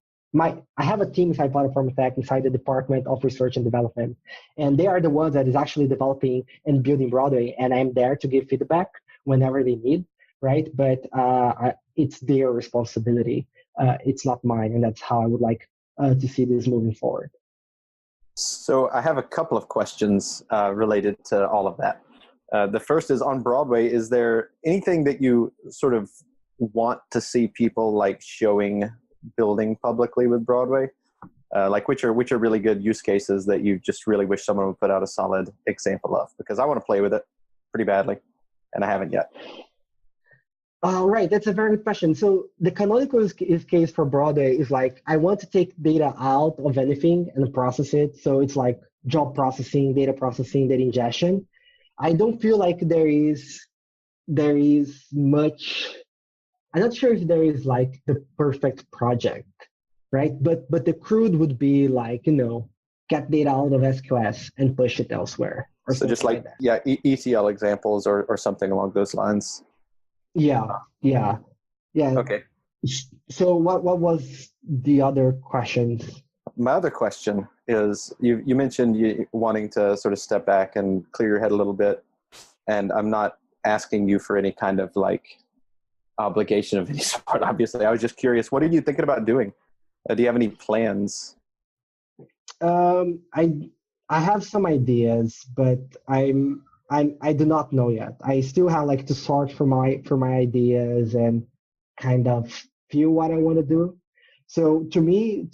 I have a team inside Platform Attack inside the Department of Research and Development, and they are the ones that is actually developing and building Broadway, and I'm there to give feedback whenever they need, right? But it's their responsibility. It's not mine, and that's how I would like to see this moving forward. So I have a couple of questions related to all of that. The first is on Broadway. Is there anything that you sort of want to see people like showing building publicly with Broadway? Like which are really good use cases that you just really wish someone would put out a solid example of? Because I want to play with it pretty badly, and I haven't yet. Right, that's a very good question. So the canonical use case for Broadway is like, I want to take data out of anything and process it. So it's like job processing, data ingestion. I don't feel like there is much. I'm not sure if there is like the perfect project, right? But the crude would be like, get data out of SQS and push it elsewhere. Or so just like that. ETL examples or something along those lines. Yeah. Okay. So what was the other question? My other question is, you mentioned you wanting to sort of step back and clear your head a little bit, and I'm not asking you for any kind of like obligation of any sort. Obviously, I was just curious. What are you thinking about doing? Do you have any plans? I have some ideas, but I do not know yet. I still have like to sort for my ideas and kind of feel what I want to do. So to me,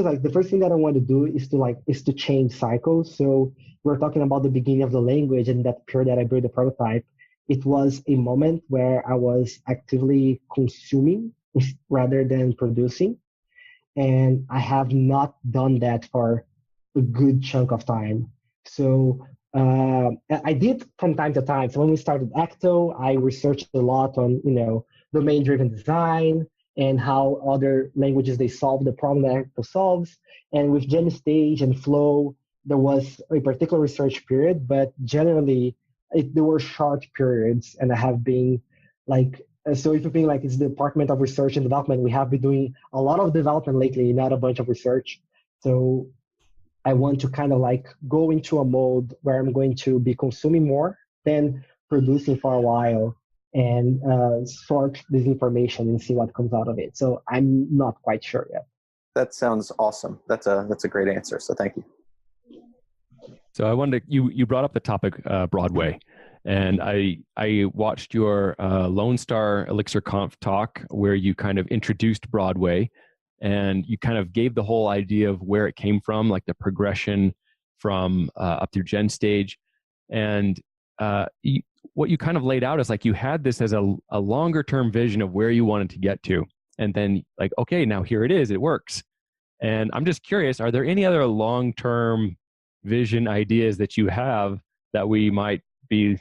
like the first thing that I want to do is to change cycles. So we're talking about the beginning of the language, and that period that I built the prototype. It was a moment where I was actively consuming rather than producing, and I have not done that for a good chunk of time. So I did from time to time. So when we started Acto, I researched a lot on domain-driven design and how other languages they solve the problem that Acto solves. And with GenStage and Flow, there was a particular research period, but generally there were short periods. And I have been like, so if you think like it's the Department of Research and Development, we have been doing a lot of development lately, not a bunch of research. So I want to kind of like go into a mode where I'm going to be consuming more than producing for a while, and sort this information and see what comes out of it. So I'm not quite sure yet. That sounds awesome. That's a great answer. So thank you. So I wanted you brought up the topic Broadway, and I watched your Lone Star Elixir Conf talk where you kind of introduced Broadway, and you kind of gave the whole idea of where it came from, like the progression from up through GenStage. And what you kind of laid out is like you had this as a longer term vision of where you wanted to get to. And then like, okay, now here it is, it works. And I'm just curious, are there any other long term vision ideas that you have that we might be,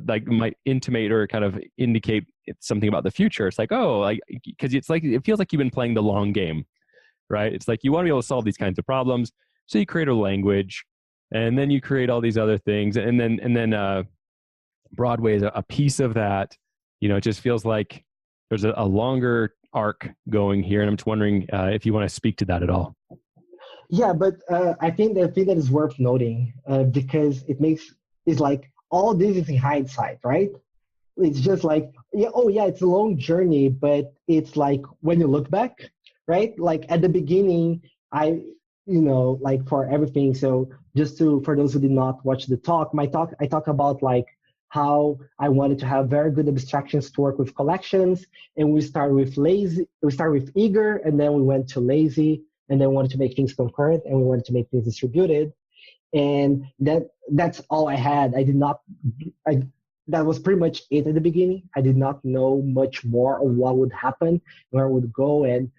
like might intimate or kind of indicate it's something about the future? It's like, oh, like, because it's like, it feels like you've been playing the long game, right? It's like you want to be able to solve these kinds of problems. So you create a language and then you create all these other things. And then Broadway is a piece of that. It just feels like there's a longer arc going here. And I'm just wondering if you want to speak to that at all. Yeah, but I think that is worth noting because it's like all this is in hindsight, right? It's just like, it's a long journey, but it's like when you look back, right? Like at the beginning, like for everything. So for those who did not watch the talk, I talk about like how I wanted to have very good abstractions to work with collections. And we start with eager, and then we went to lazy, and then we wanted to make things concurrent, and we wanted to make things distributed. And that's all I had. That was pretty much it at the beginning. I did not know much more of what would happen, where it would go. And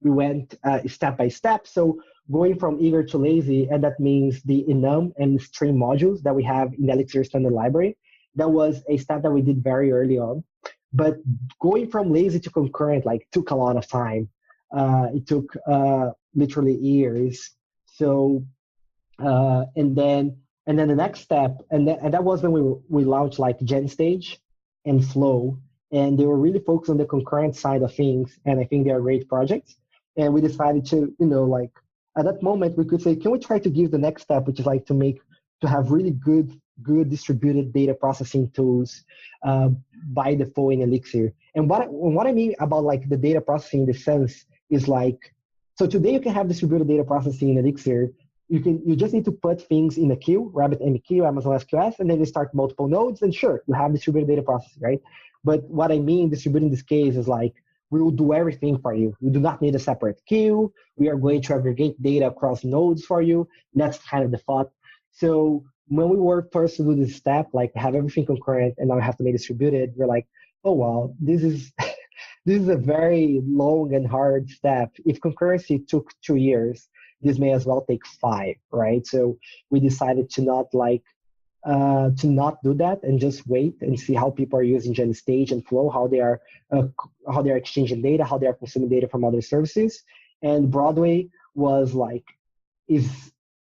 we went step by step. So going from eager to lazy, and that means the enum and stream modules that we have in the Elixir standard library. That was a step that we did very early on. But going from lazy to concurrent took a lot of time. It took literally years. So and then the next step, and that was when we launched GenStage and Flow, and they were really focused on the concurrent side of things. And I think they are great projects. And we decided to, at that moment, we could say, can we try to give the next step, which is to have really good distributed data processing tools by default in Elixir. And what I mean about the data processing in the sense is so today you can have distributed data processing in Elixir. You just need to put things in a queue, RabbitMQ, Amazon SQS, and then you start multiple nodes, and sure, you have distributed data processing, right? But what I mean distributing this case is we will do everything for you. We do not need a separate queue. We are going to aggregate data across nodes for you. That's kind of the thought. So when we were first to do this step, have everything concurrent and now we have to make distributed, we're like, oh, wow, this is this is a very long and hard step. If concurrency took 2 years, this may as well take 5, right? So we decided to not do that and just wait and see how people are using GenStage and Flow, how they are exchanging data, how they are consuming data from other services. And Broadway was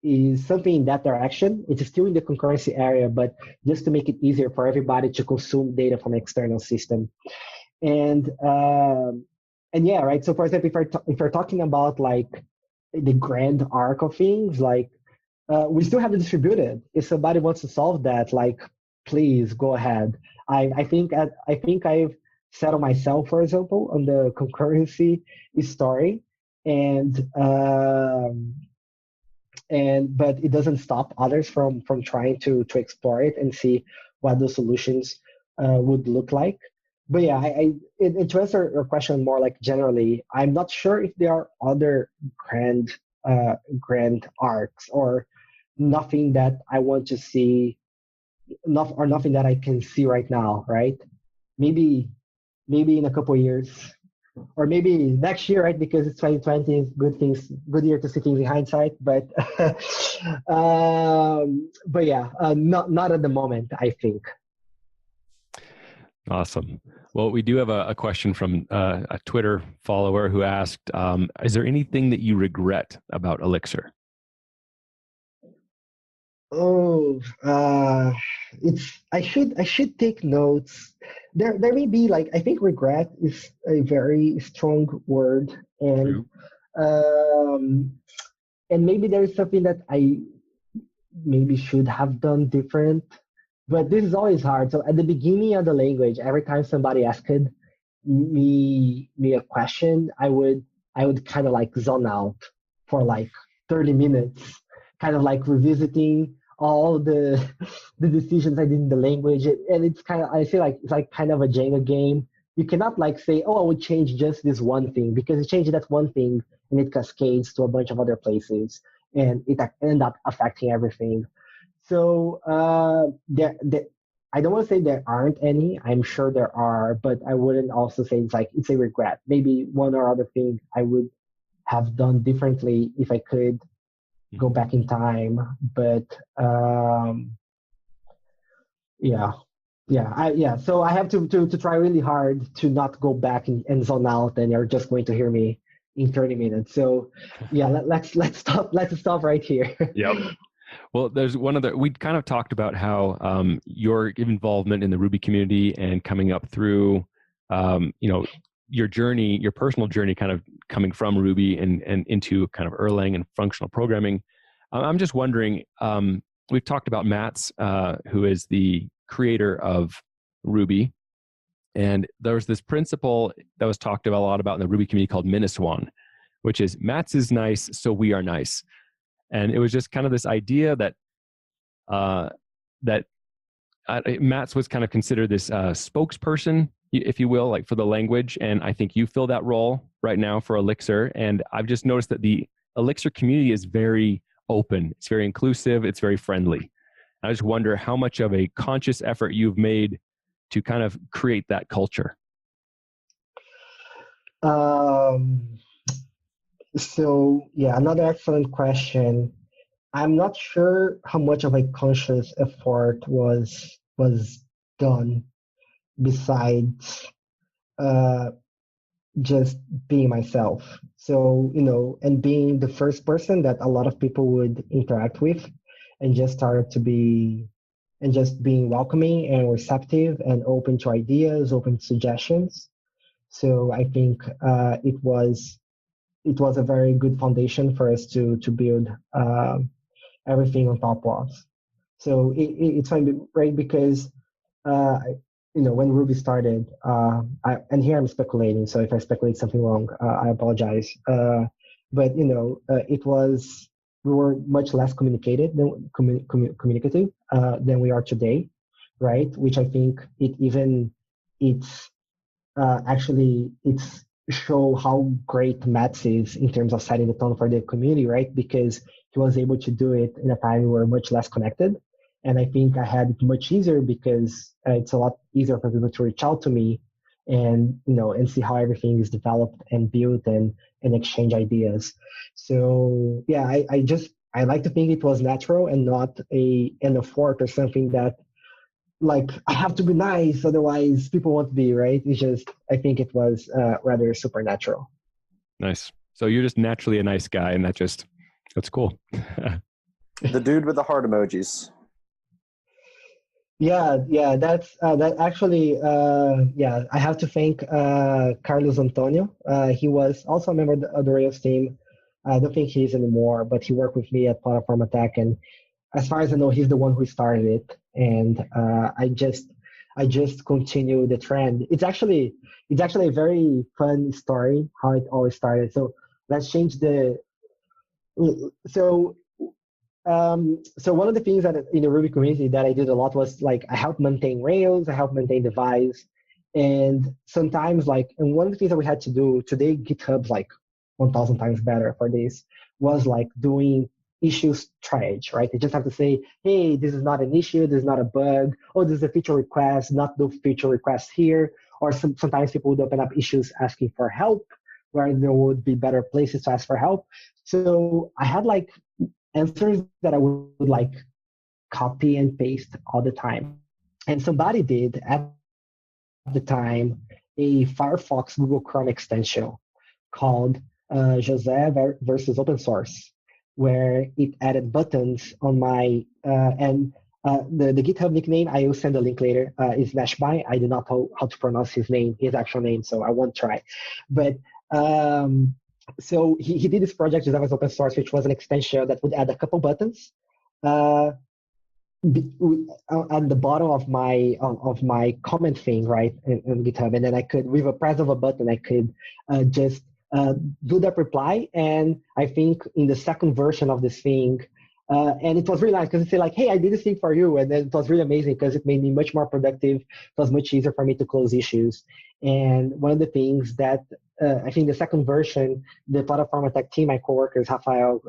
is something in that direction. It's still in the concurrency area, but just to make it easier for everybody to consume data from an external system. And yeah, right. So for example, if you're talking about the grand arc of things, we still have to distribute it. If somebody wants to solve that, please go ahead. I think I've settled myself, for example, on the concurrency story, but it doesn't stop others from trying to explore it and see what those solutions would look like. But yeah, to answer your question more generally, I'm not sure if there are other grand arcs or nothing that I want to see, nothing that I can see right now, right? Maybe in a couple of years, or maybe next year, right? Because it's 2020, good year to see things in hindsight. But yeah, not at the moment, I think. Awesome. Well, we do have a question from a Twitter follower who asked, is there anything that you regret about Elixir? Oh, I should take notes. There may be I think regret is a very strong word, and maybe there is something that I maybe should have done different. But this is always hard. So at the beginning of the language, every time somebody asked me a question, I would kind of zone out for 30 minutes, kind of revisiting all the decisions I did in the language. And it's kind of, I feel it's kind of a Jenga game. You cannot say, oh, I would change just this one thing, because you change that one thing and it cascades to a bunch of other places and it ends up affecting everything. So I don't want to say there aren't any. I'm sure there are, but I wouldn't also say it's a regret. Maybe one or other thing I would have done differently if I could go back in time. But so I have to try really hard to not go back and zone out, and you're just going to hear me in 30 minutes. So yeah, let's stop right here. Yep. Well, there's one other, we kind of talked about how your involvement in the Ruby community and coming up through, your journey, your personal journey, kind of coming from Ruby and into kind of Erlang and functional programming. I'm just wondering, we've talked about Mats, who is the creator of Ruby. And there's this principle that was talked about a lot about in the Ruby community called Minneswan, which is Mats is nice, so we are nice. And it was just kind of this idea that Mats was kind of considered this spokesperson, if you will, like for the language. And I think you fill that role right now for Elixir. And I've just noticed that the Elixir community is very open. It's very inclusive. It's very friendly. I just wonder how much of a conscious effort you've made to kind of create that culture. So yeah, another excellent question. I'm not sure how much of a conscious effort was done besides just being myself. So, and being the first person that a lot of people would interact with, and just started to be, and just being welcoming and receptive and open to ideas, open to suggestions. So I think it was a very good foundation for us to build everything on top of. So it's funny, right? Because when Ruby started, and here I'm speculating. So if I speculate something wrong, I apologize. But we were much less communicative than we are today, right? Which I think it's show how great Mats is in terms of setting the tone for the community, right? Because he was able to do it in a time we were much less connected. And I think I had it much easier because it's a lot easier for people to reach out to me and, and see how everything is developed and built and exchange ideas. So yeah, I like to think it was natural and not an effort or something that like I have to be nice, otherwise people won't be, right? It's just, I think it was rather supernatural. Nice. So you're just naturally a nice guy, and that's cool. The dude with the heart emojis. Yeah, that's that actually. I have to thank Carlos Antonio. He was also a member of the Rails team. I don't think he is anymore, but he worked with me at Platform Attack, and as far as I know, he's the one who started it. And I just continue the trend. It's actually a very fun story how it all started. So let's change So one of the things that in the Ruby community that I did a lot was like I helped maintain Rails, I helped maintain the Ries, and sometimes and one of the things that we had to do today, GitHub's 1,000 times better for this, was doing issues triage, right? You just have to say, hey, this is not an issue, this is not a bug, oh, this is a feature request, not do feature requests here. Or sometimes people would open up issues asking for help, where there would be better places to ask for help. So I had answers that I would copy and paste all the time. And somebody did at the time a Firefox Google Chrome extension called José versus open source, where it added buttons on my, the GitHub nickname, I will send a link later, is Nashby. I do not know how to pronounce his actual name, so I won't try. But so he did this project, José versus open source, which was an extension that would add a couple buttons at the bottom of my comment thing, right, in GitHub. And then I could, with a press of a button, I could just do that reply. And I think in the second version of this thing, and it was really nice because it said hey, I did this thing for you. And then it was really amazing because it made me much more productive. It was much easier for me to close issues. And one of the things that I think the second version, the Platform Attack team, my coworkers, Rafael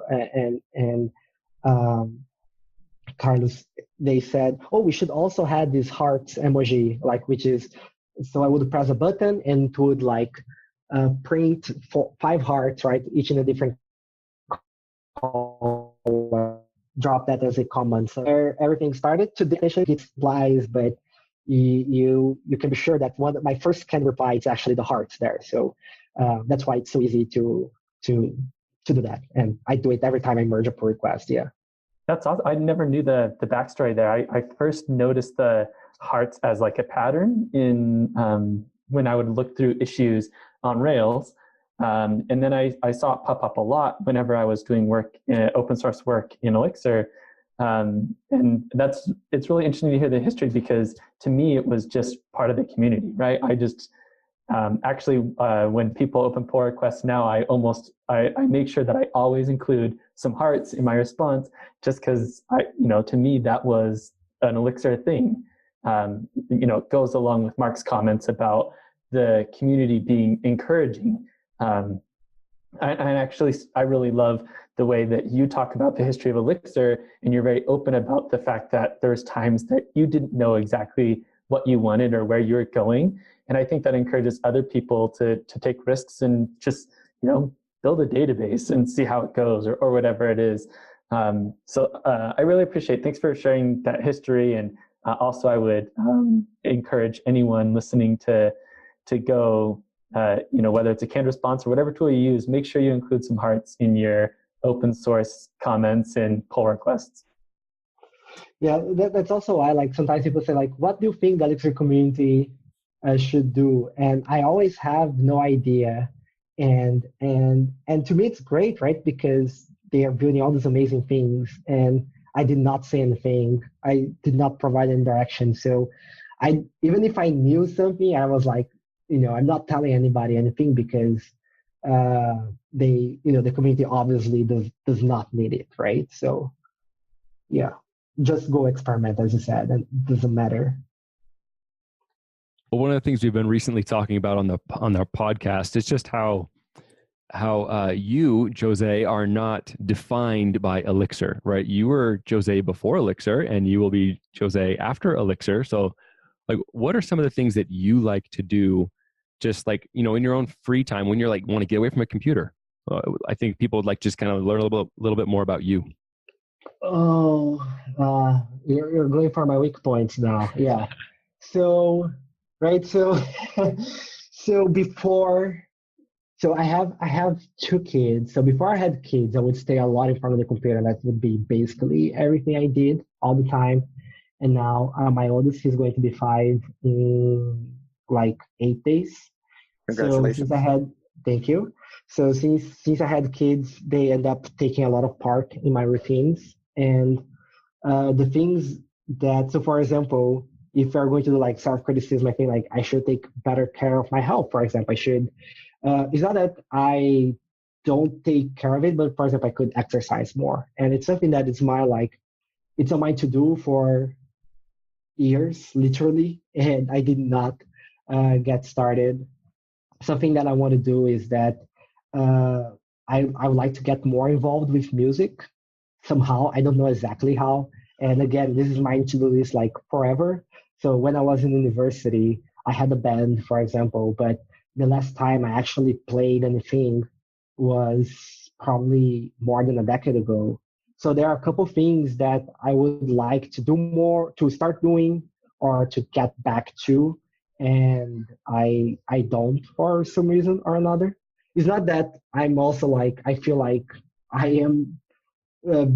and Carlos, they said, oh, we should also have this hearts emoji, like, which is, so I would press a button and it would like print 5 hearts, right? Each in a different color, drop that as a comment. So everything started. Today it flies, but you can be sure that my first canned reply is actually the hearts there. So that's why it's so easy to do that. And I do it every time I merge a pull request. Yeah. That's awesome. I never knew the backstory there. I first noticed the hearts as like a pattern in when I would look through issues on Rails. And then I saw it pop up a lot whenever I was doing work, open source work in Elixir. And it's really interesting to hear the history, because to me, it was just part of the community, right? I just, actually, when people open pull requests now, I make sure that I always include some hearts in my response, just because to me that was an Elixir thing. It goes along with Mark's comments about the community being encouraging. I really love the way that you talk about the history of Elixir, and you're very open about the fact that there's times that you didn't know exactly what you wanted or where you were going. And I think that encourages other people to take risks and just, build a database and see how it goes, or whatever it is. So I really appreciate it. Thanks for sharing that history. And also I would encourage anyone listening to go, whether it's a canned response or whatever tool you use, make sure you include some hearts in your open source comments and pull requests. Yeah, that's also why, like, sometimes people say, like, what do you think the Elixir community should do? And I always have no idea. And to me, it's great, right? Because they are building all these amazing things, and I did not say anything. I did not provide any direction. So even if I knew something, I was like, I'm not telling anybody anything, because the community obviously does not need it, right? So yeah, just go experiment, as you said, and it doesn't matter. Well, one of the things we've been recently talking about on our podcast is just how you, Jose, are not defined by Elixir, right? You were Jose before Elixir, and you will be Jose after Elixir. So, like, what are some of the things that you like to do, just like, in your own free time when you're like want to get away from a computer? I think people would like just kind of learn a little bit more about you. Oh, you're going for my weak points now. Yeah. So, right. So, so I have 2 kids. So before I had kids, I would stay a lot in front of the computer. That would be basically everything I did all the time. And now my oldest is going to be 5 in like 8 days. Congratulations. So thank you. So since I had kids, they end up taking a lot of part in my routines. And the things so for example, if we're going to do like self-criticism, I think like I should take better care of my health, for example. It's not that I don't take care of it, but for example, I could exercise more. And it's something that it's on my to-do for years, literally, and I did not get started. Something that I want to do is that I would like to get more involved with music somehow. I don't know exactly how. And again, this is my to-do list like forever. So when I was in university, I had a band, for example, but the last time I actually played anything was probably more than a decade ago. So there are a couple things that I would like to do more, to start doing, or to get back to, and I don't for some reason or another. It's not that I'm also like, I feel like I am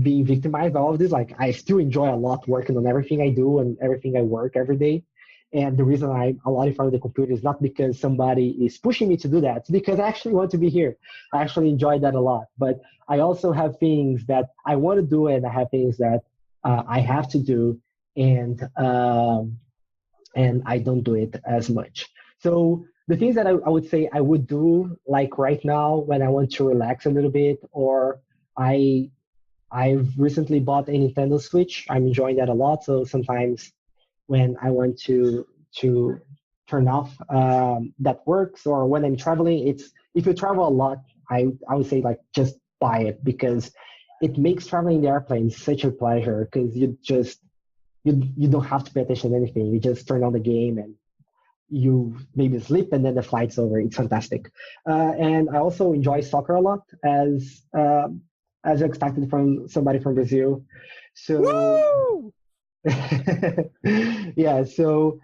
being victimized by all of this. Like, I still enjoy a lot working on everything I do and everything I work every day. And the reason I'm a lot in front of the computer is not because somebody is pushing me to do that. It's because I actually want to be here. I actually enjoy that a lot. But I also have things that I want to do, and I have things that I have to do, and I don't do it as much. So the things that I would say I would do, like right now when I want to relax a little bit, or I've recently bought a Nintendo Switch. I'm enjoying that a lot. So sometimes when I want to turn off, that works. Or when I'm traveling, if you travel a lot, I would say like just buy it, because it makes traveling in the airplane such a pleasure because you don't have to pay attention to anything. You just turn on the game and you maybe sleep and then the flight's over. It's fantastic. And I also enjoy soccer a lot as expected from somebody from Brazil. So yeah, so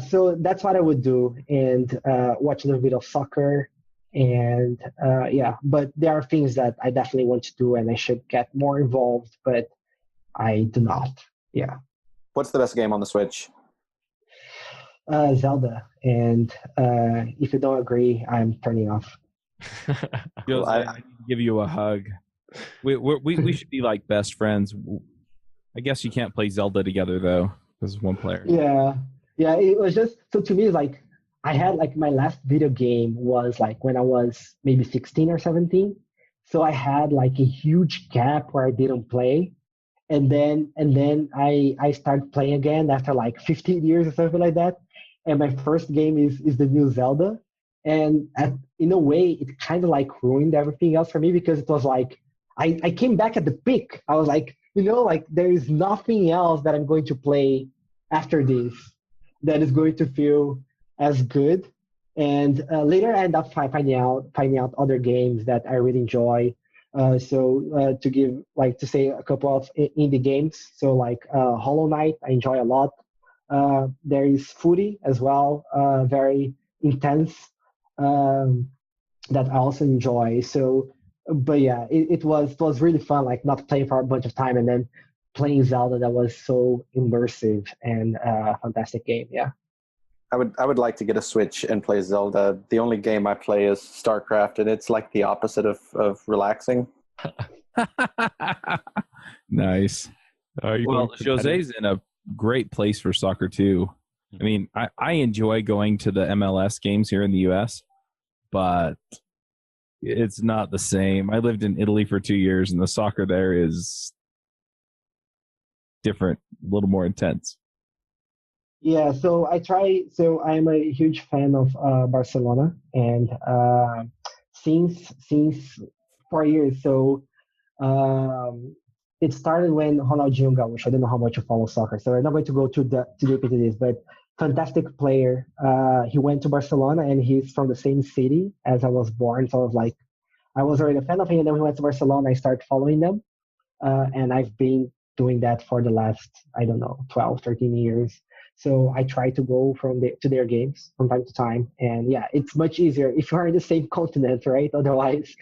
so that's what I would do, and watch a little bit of soccer. And but there are things that I definitely want to do and I should get more involved, but I do not. Yeah. What's the best game on the Switch? Zelda. And if you don't agree, I'm turning off. Jose, I need to give you a hug. We should be like best friends. I guess you can't play Zelda together though, because one player. Yeah. It was just so to me. Like I had like my last video game was like when I was maybe 16 or 17. So I had like a huge gap where I didn't play, and then I started playing again after like 15 years or something like that. And my first game is the new Zelda, and in a way it kind of like ruined everything else for me because it was like I came back at the peak. I was like, like there is nothing else that I'm going to play after this that is going to feel as good. And later I end up finding out other games that I really enjoy. So to say a couple of indie games. So like Hollow Knight, I enjoy a lot. There is Footy as well, very intense, that I also enjoy. So, but yeah, it was really fun, like not playing for a bunch of time and then playing Zelda that was so immersive and fantastic game. Yeah. I would like to get a Switch and play Zelda. The only game I play is StarCraft, and it's like the opposite of relaxing. Nice. Well, Jose's in a great place for soccer too. I mean, I enjoy going to the MLS games here in the US, but it's not the same. I lived in Italy for 2 years, and the soccer there is different, a little more intense. Yeah, so I'm a huge fan of Barcelona, and since 4 years. So it started when Ronaldinho Gaúcho. I don't know how much you follow soccer, so I'm not going to go too deep into this, but fantastic player. He went to Barcelona, and he's from the same city as I was born. So I was already a fan of him, and then we went to Barcelona. I started following them, and I've been doing that for the last, 12, 13 years. So I try to go to their games from time to time. And yeah, it's much easier if you're in the same continent, right? Otherwise,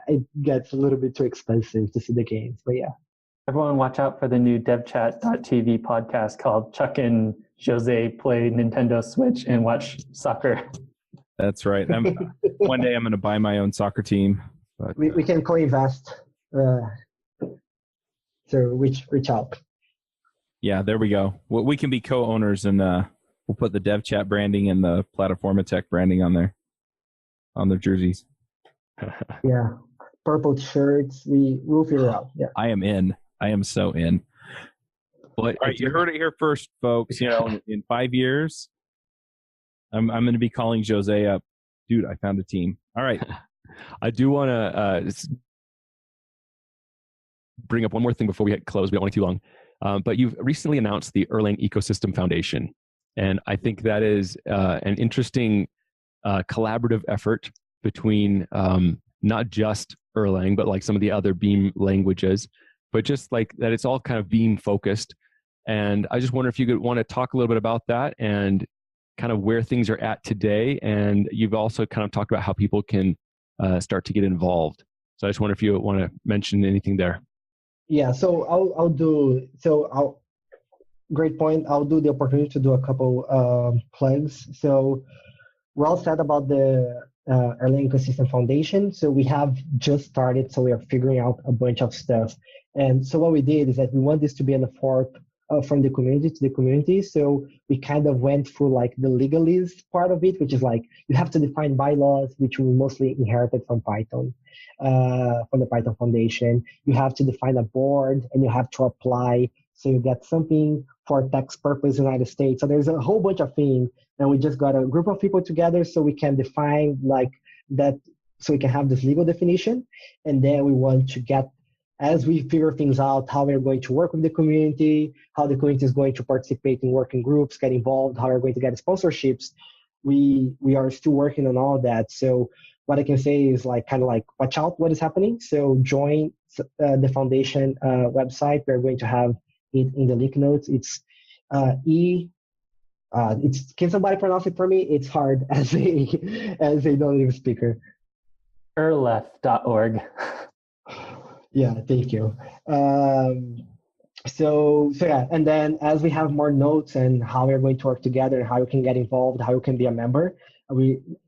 it gets a little bit too expensive to see the games. But yeah. Everyone watch out for the new devchat.tv podcast called Chuck and Jose Play Nintendo Switch and Watch Soccer. That's right. One day I'm going to buy my own soccer team. But, we can co-invest. So reach out. Yeah, there we go. Well, we can be co-owners, and we'll put the devchat branding and the Plataforma Tech branding on their jerseys. Yeah, purple shirts. We'll figure it out. Yeah, I am in. I am so in. Well, all right, you heard it here first, folks. In 5 years, I'm going to be calling Jose up. Dude, I found a team. All right. I do want to bring up one more thing before we hit close. We don't want it too long. But you've recently announced the Erlang Ecosystem Foundation. And I think that is an interesting collaborative effort between not just Erlang, but like some of the other Beam languages, but just like that it's all kind of Beam focused. And I just wonder if you could want to talk a little bit about that and kind of where things are at today. And you've also kind of talked about how people can start to get involved. So I just wonder if you want to mention anything there. Yeah, so great point. I'll do the opportunity to do a couple plugs. So we're all set about the Erlang Ecosystem Foundation. So we have just started, so we are figuring out a bunch of stuff. And so what we did is that we want this to be an effort from the community to the community. So we kind of went through like the legalese part of it, which is like you have to define bylaws, which we mostly inherited from Python. From the Python Foundation. You have to define a board and you have to apply. So you get something for tax purpose in the United States. So there's a whole bunch of things. And we just got a group of people together so we can define like that so we can have this legal definition. And then we want to get, as we figure things out, how we're going to work with the community, how the community is going to participate in working groups, get involved, how we're going to get sponsorships. We are still working on all that. So what I can say is like kind of like watch out what is happening. So join the foundation website. We're going to have it in the link notes. It's can somebody pronounce it for me? It's hard as a non-native speaker. Erlef.org. Yeah, thank you. So yeah, and then as we have more notes and how we're going to work together, how you can get involved, how you can be a member,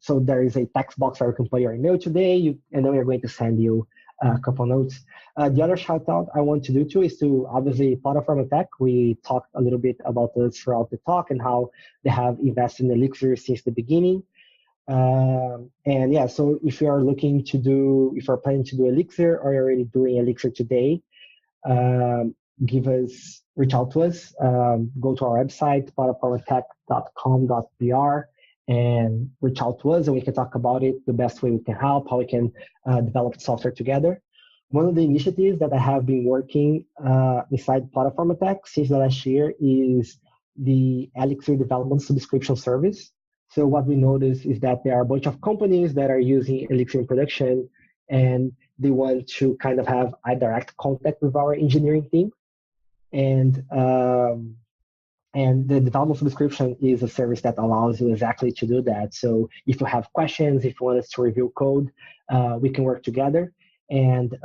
so there is a text box where you can put your email today, and then we're going to send you a couple notes. The other shout out I want to do too is to obviously Platform Attack. We talked a little bit about this throughout the talk and how they have invested in Elixir since the beginning. And yeah, so if you are planning to do Elixir or you're already doing Elixir today, reach out to us, go to our website, platformattack.com.br, and reach out to us and we can talk about it, the best way we can help, how we can develop software together. One of the initiatives that I have been working inside Platform Attack since the last year is the Elixir development subscription service. So what we notice is that there are a bunch of companies that are using Elixir in production and they want to kind of have a direct contact with our engineering team. And the development subscription is a service that allows you exactly to do that. So if you have questions, if you want us to review code, we can work together. And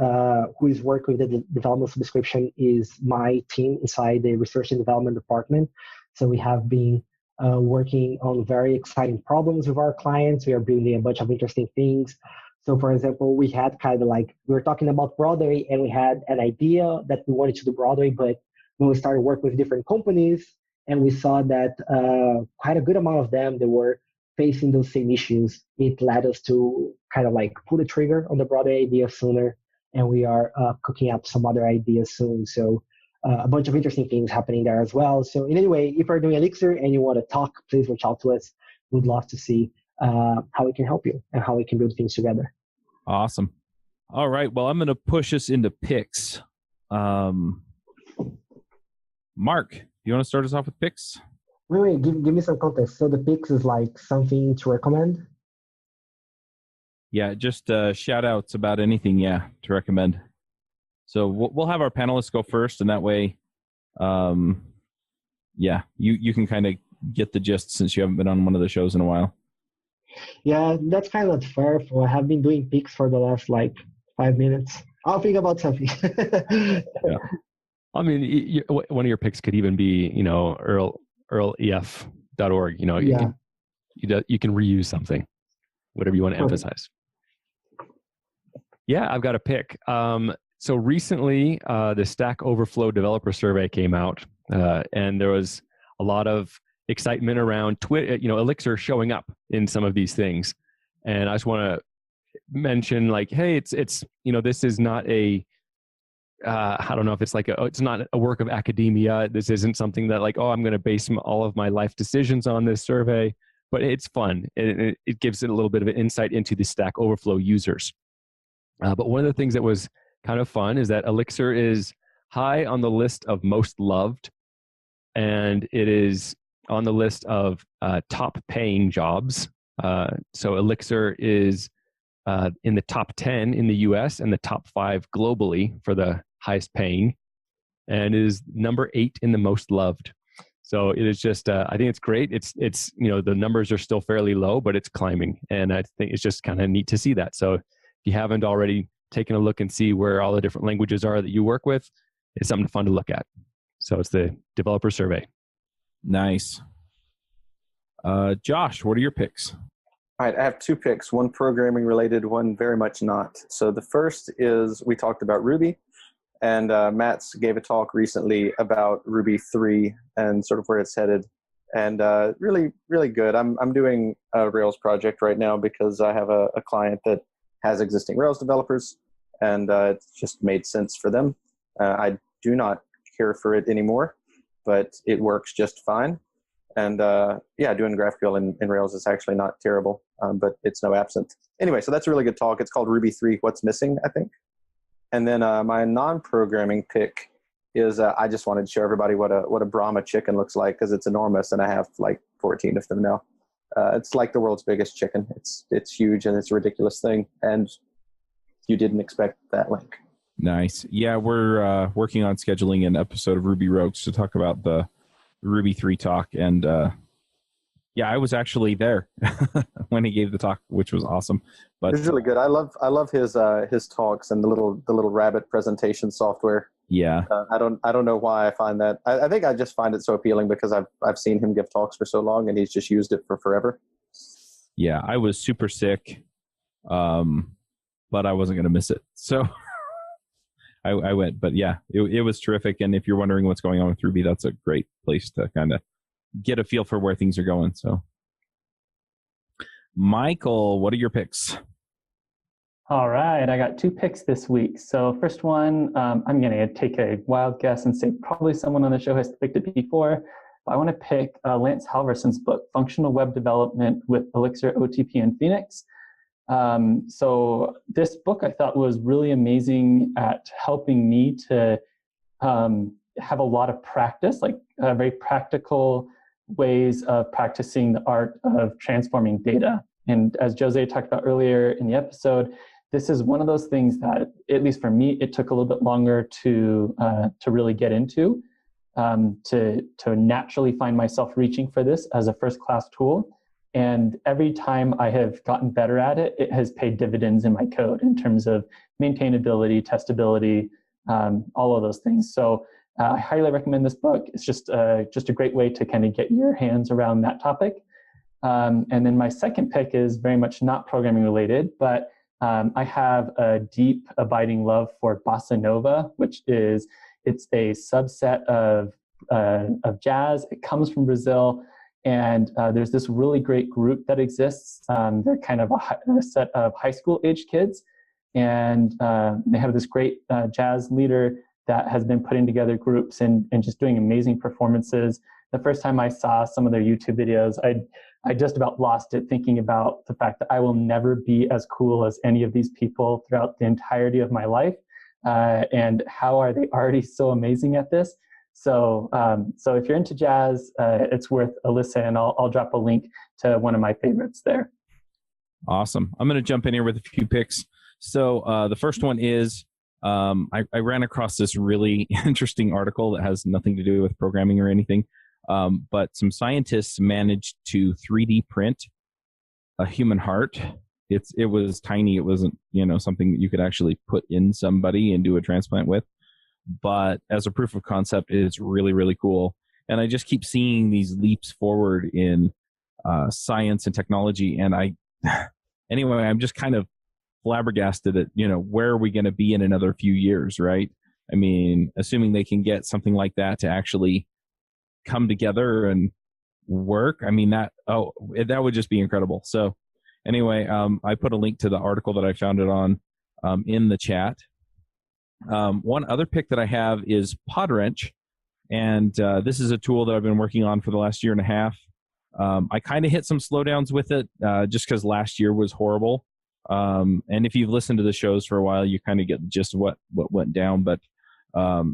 who is working with the development subscription is my team inside the research and development department. So we have been working on very exciting problems with our clients. We are building a bunch of interesting things. So for example, we had kind of like, we were talking about Broadway and we had an idea that we wanted to do Broadway, but when we started working with different companies and we saw that quite a good amount of them, they were facing those same issues, it led us to kind of like pull the trigger on the Broadway idea sooner. And we are cooking up some other ideas soon. So a bunch of interesting things happening there as well. So in any way, if you're doing Elixir and you want to talk, please reach out to us. We'd love to see how we can help you and how we can build things together. Awesome. All right. Well, I'm going to push us into picks. Mark, you want to start us off with picks? Wait, give me some context. So the picks is like something to recommend? Yeah, just shout outs about anything, to recommend. So we'll have our panelists go first, and that way, you can kind of get the gist since you haven't been on one of the shows in a while. Yeah, that's kind of fair. I have been doing picks for the last 5 minutes. I'll think about something. Yeah. I mean, one of your picks could even be, earlef.org. You can reuse something, whatever you want to emphasize. Yeah, I've got a pick. So recently, the Stack Overflow developer survey came out, and there was a lot of excitement around Elixir showing up in some of these things. And I just want to mention, hey, it's this is not a I don't know if it's it's not a work of academia. This isn't something that I'm going to base all of my life decisions on this survey, but it's fun. It gives it a little bit of an insight into the Stack Overflow users. But one of the things that was kind of fun is that Elixir is high on the list of most loved, and it is on the list of top paying jobs. So Elixir is in the top 10 in the US and the top 5 globally for the highest paying, and is number 8 in the most loved. So it is just, I think it's great. It's the numbers are still fairly low, but it's climbing. And I think it's just kind of neat to see that. So if you haven't already taken a look and see where all the different languages are that you work with, it's something fun to look at. So it's the developer survey. Nice. Josh, what are your picks? All right, I have 2 picks, one programming related, one very much not. So the first is, we talked about Ruby, and Matt's gave a talk recently about Ruby 3 and sort of where it's headed. And really, really good. I'm doing a Rails project right now because I have a client that has existing Rails developers, and it's just made sense for them. I do not care for it anymore, but it works just fine. And yeah, doing GraphQL in Rails is actually not terrible, but it's no absent. Anyway, so that's a really good talk. It's called Ruby 3, What's Missing, I think. And then my non-programming pick is I just wanted to show everybody what a Brahma chicken looks like, because it's enormous, and I have like 14 of them now. It's like the world's biggest chicken. It's huge, and it's a ridiculous thing, and you didn't expect that link. Nice. Yeah, we're working on scheduling an episode of Ruby Rogues to talk about the Ruby 3 talk, and yeah, I was actually there when he gave the talk, which was awesome. But it's really good. I love his talks and the little rabbit presentation software. Yeah. I don't know why I find that. I think I just find it so appealing because I've seen him give talks for so long, and he's just used it for forever. Yeah, I was super sick, but I wasn't going to miss it, so I went. But yeah, it was terrific. And if you're wondering what's going on with Ruby, that's a great place to kind of get a feel for where things are going. So, Michael, what are your picks? All right, I got 2 picks this week. So first one, I'm going to take a wild guess and say probably someone on the show has picked it before. I want to pick Lance Halverson's book, Functional Web Development with Elixir, OTP, and Phoenix. So this book I thought was really amazing at helping me to have a lot of practice, like very practical ways of practicing the art of transforming data. And as Jose talked about earlier in the episode, this is one of those things that, at least for me, it took a little bit longer to really get into, to naturally find myself reaching for this as a first-class tool. And every time I have gotten better at it, it has paid dividends in my code in terms of maintainability, testability, all of those things. So I highly recommend this book. It's just a great way to kind of get your hands around that topic. And then my second pick is very much not programming related, but I have a deep, abiding love for bossa nova, it's a subset of jazz. It comes from Brazil, and there's this really great group that exists. They're kind of a set of high school age kids, and they have this great jazz leader that has been putting together groups and just doing amazing performances. The first time I saw some of their YouTube videos, I just about lost it, thinking about the fact that I will never be as cool as any of these people throughout the entirety of my life. And how are they already so amazing at this? So if you're into jazz, it's worth a listen, and I'll drop a link to one of my favorites there. Awesome. I'm going to jump in here with a few picks. So the first one is, I ran across this really interesting article that has nothing to do with programming or anything. But some scientists managed to 3D print a human heart. It was tiny. It wasn't, something that you could actually put in somebody and do a transplant with. But as a proof of concept, it's really, really cool. And I just keep seeing these leaps forward in science and technology. And anyway, I'm just kind of flabbergasted at, where are we going to be in another few years, right? I mean, assuming they can get something like that to actually come together and work, I mean, that would just be incredible. So anyway, I put a link to the article that I found it on in the chat. One other pick that I have is PodWrench, and this is a tool that I've been working on for the last year and a half. I kind of hit some slowdowns with it just because last year was horrible. And if you've listened to the shows for a while, you kind of get just what went down. But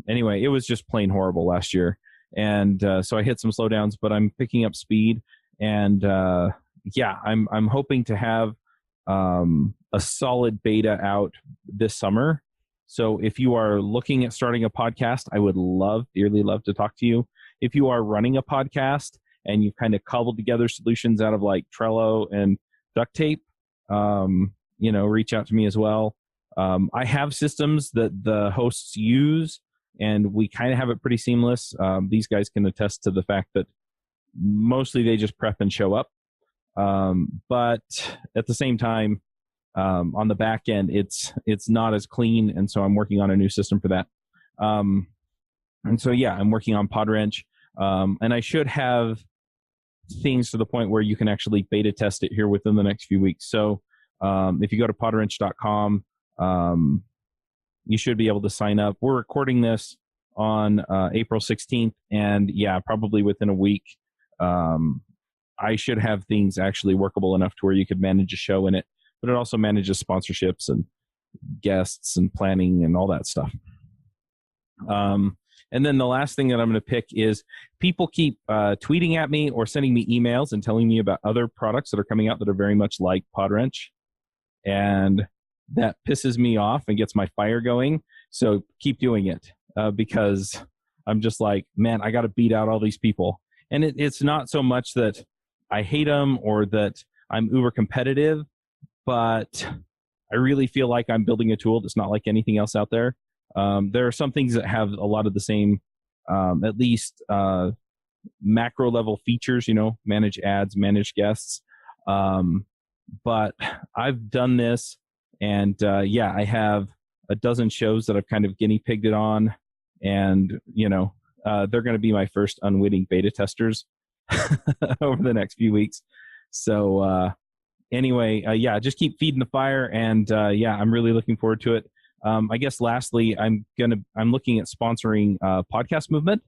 anyway, it was just plain horrible last year. And so I hit some slowdowns, but I'm picking up speed. And yeah, I'm hoping to have a solid beta out this summer. So if you are looking at starting a podcast, I would dearly love to talk to you. If you are running a podcast and you've kind of cobbled together solutions out of like Trello and duct tape, reach out to me as well. I have systems that the hosts use, and we kind of have it pretty seamless. These guys can attest to the fact that mostly they just prep and show up. But at the same time, on the back end, it's not as clean, and so I'm working on a new system for that. And so yeah, I'm working on PodWrench, and I should have things to the point where you can actually beta test it here within the next few weeks. So if you go to podwrench.com, you should be able to sign up. We're recording this on April 16th, and yeah, probably within a week, I should have things actually workable enough to where you could manage a show in it, but it also manages sponsorships and guests and planning and all that stuff. And then the last thing that I'm going to pick is people keep tweeting at me or sending me emails and telling me about other products that are coming out that are very much like PodWrench. And that pisses me off and gets my fire going. So keep doing it because I'm just like, man, I got to beat out all these people. And it's not so much that I hate them or that I'm uber competitive, but I really feel like I'm building a tool that's not like anything else out there. There are some things that have a lot of the same, at least macro level features, manage ads, manage guests. But I've done this and I have a dozen shows that I've kind of guinea pigged it on. And, they're going to be my first unwitting beta testers over the next few weeks. So anyway, just keep feeding the fire. And I'm really looking forward to it. I guess lastly, I'm looking at sponsoring Podcast Movement.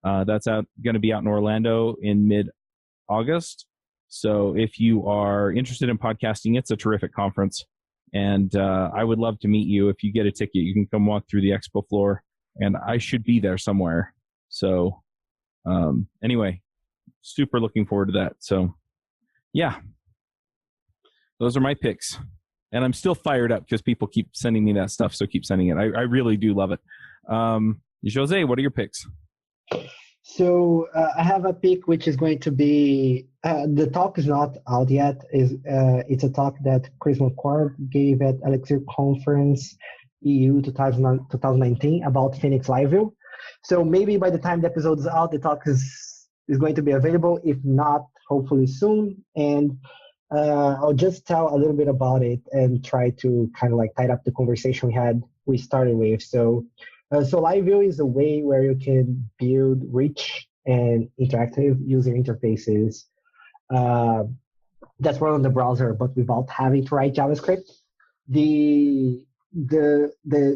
That's going to be out in Orlando in mid-August. So if you are interested in podcasting, it's a terrific conference. And I would love to meet you. If you get a ticket, you can come walk through the expo floor. And I should be there somewhere. So anyway, super looking forward to that. So yeah, those are my picks. And I'm still fired up because people keep sending me that stuff. So keep sending it. I really do love it. Jose, what are your picks? So I have a pick which is going to be, the talk is not out yet. It's a talk that Chris McCord gave at Elixir Conference EU 2019 about Phoenix Liveview. So maybe by the time the episode is out, the talk is going to be available. If not, hopefully soon. And I'll just tell a little bit about it and try to kind of like tie up the conversation we started with. So Liveview is a way where you can build rich and interactive user interfaces that run on the browser, but without having to write JavaScript. The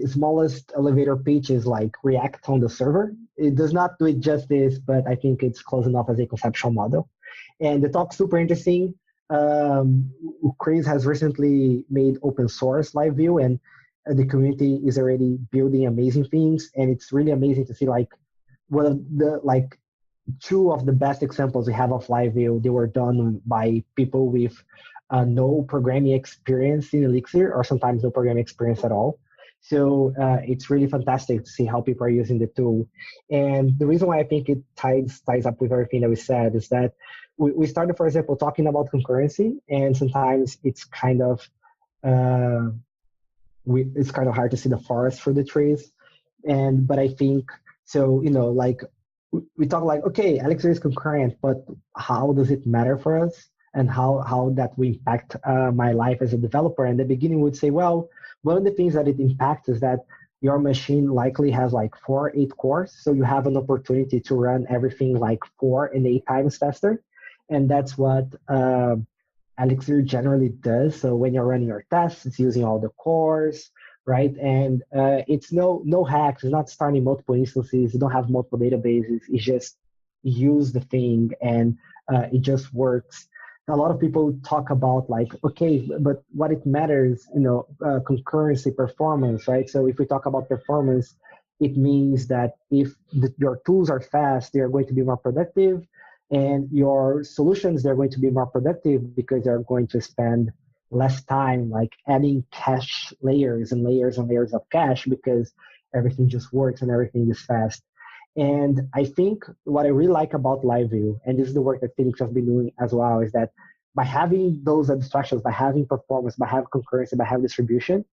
smallest elevator pitch is like React on the server. It does not do it justice, but I think it's close enough as a conceptual model. And the talk's super interesting. Chris has recently made open source Liveview, and the community is already building amazing things. And it's really amazing to see like one of the two of the best examples we have of Liveview. They were done by people with no programming experience in Elixir, or sometimes no programming experience at all. So it's really fantastic to see how people are using the tool. And the reason why I think it ties up with everything that we said is that we started, for example, talking about concurrency, and sometimes it's kind of it's kind of hard to see the forest through the trees. But I think so. We talk like, okay, Elixir is concurrent, but how does it matter for us, and how that will impact my life as a developer? And the beginning would say, well, one of the things that it impacts is that your machine likely has like 4-8 cores, so you have an opportunity to run everything like 4 and 8 times faster. And that's what Elixir generally does. So when you're running your tests, it's using all the cores, right? And it's no hacks. It's not starting multiple instances. You don't have multiple databases. It's just use the thing, and it just works. A lot of people talk about like, okay, but what it matters, concurrency, performance, right? So if we talk about performance, it means that if your tools are fast, they are going to be more productive. And your solutions, they're going to be more productive because they're going to spend less time like adding cache layers and layers and layers of cache, because everything just works and everything is fast. And I think what I really like about Liveview, and this is the work that Phoenix has been doing as well, is that by having those abstractions, by having performance, by having concurrency, by having distribution,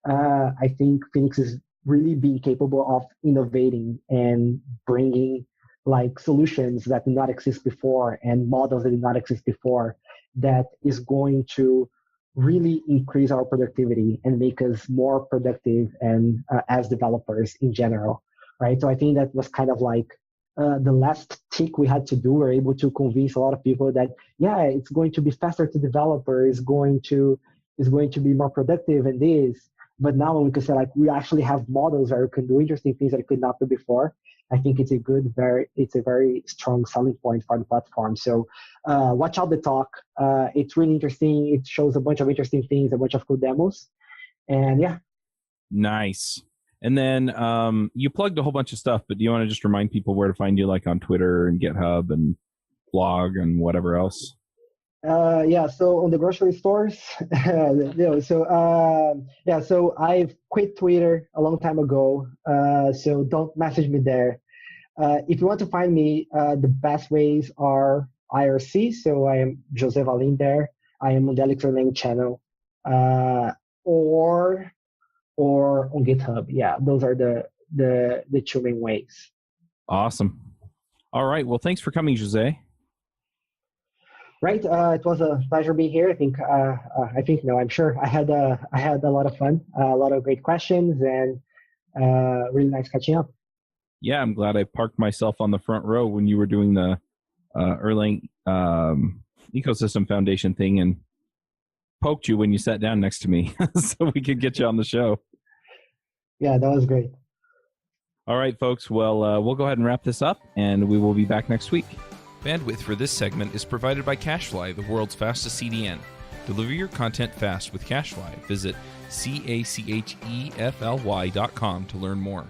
I think Phoenix is really being capable of innovating and bringing like solutions that did not exist before and models that did not exist before, that is going to really increase our productivity and make us more productive and as developers in general, right? So I think that was kind of like the last tick we had to do. We're able to convince a lot of people that, yeah, it's going to be faster to developer, is going to be more productive and this. But now we can say like, we actually have models where we can do interesting things that we could not do before. I think it's a very strong selling point for the platform. So watch out the talk. It's really interesting. It shows a bunch of interesting things, a bunch of cool demos. And yeah. Nice. And then you plugged a whole bunch of stuff, but do you want to just remind people where to find you, like on Twitter and GitHub and blog and whatever else? So on the grocery stores, so I've quit Twitter a long time ago, so don't message me there. If you want to find me, the best ways are IRC, so I am José Valim there. I am on the Elixir channel, or on GitHub. Yeah, those are the two main ways. Awesome. All right, well, thanks for coming, José. Right. It was a pleasure being here. I'm sure I had a lot of fun, a lot of great questions, and really nice catching up. Yeah, I'm glad I parked myself on the front row when you were doing the Erlang Ecosystem Foundation thing and poked you when you sat down next to me so we could get you on the show. Yeah, that was great. All right, folks. Well, we'll go ahead and wrap this up, and we will be back next week. Bandwidth for this segment is provided by CacheFly, the world's fastest CDN. Deliver your content fast with CacheFly. Visit CacheFly.com to learn more.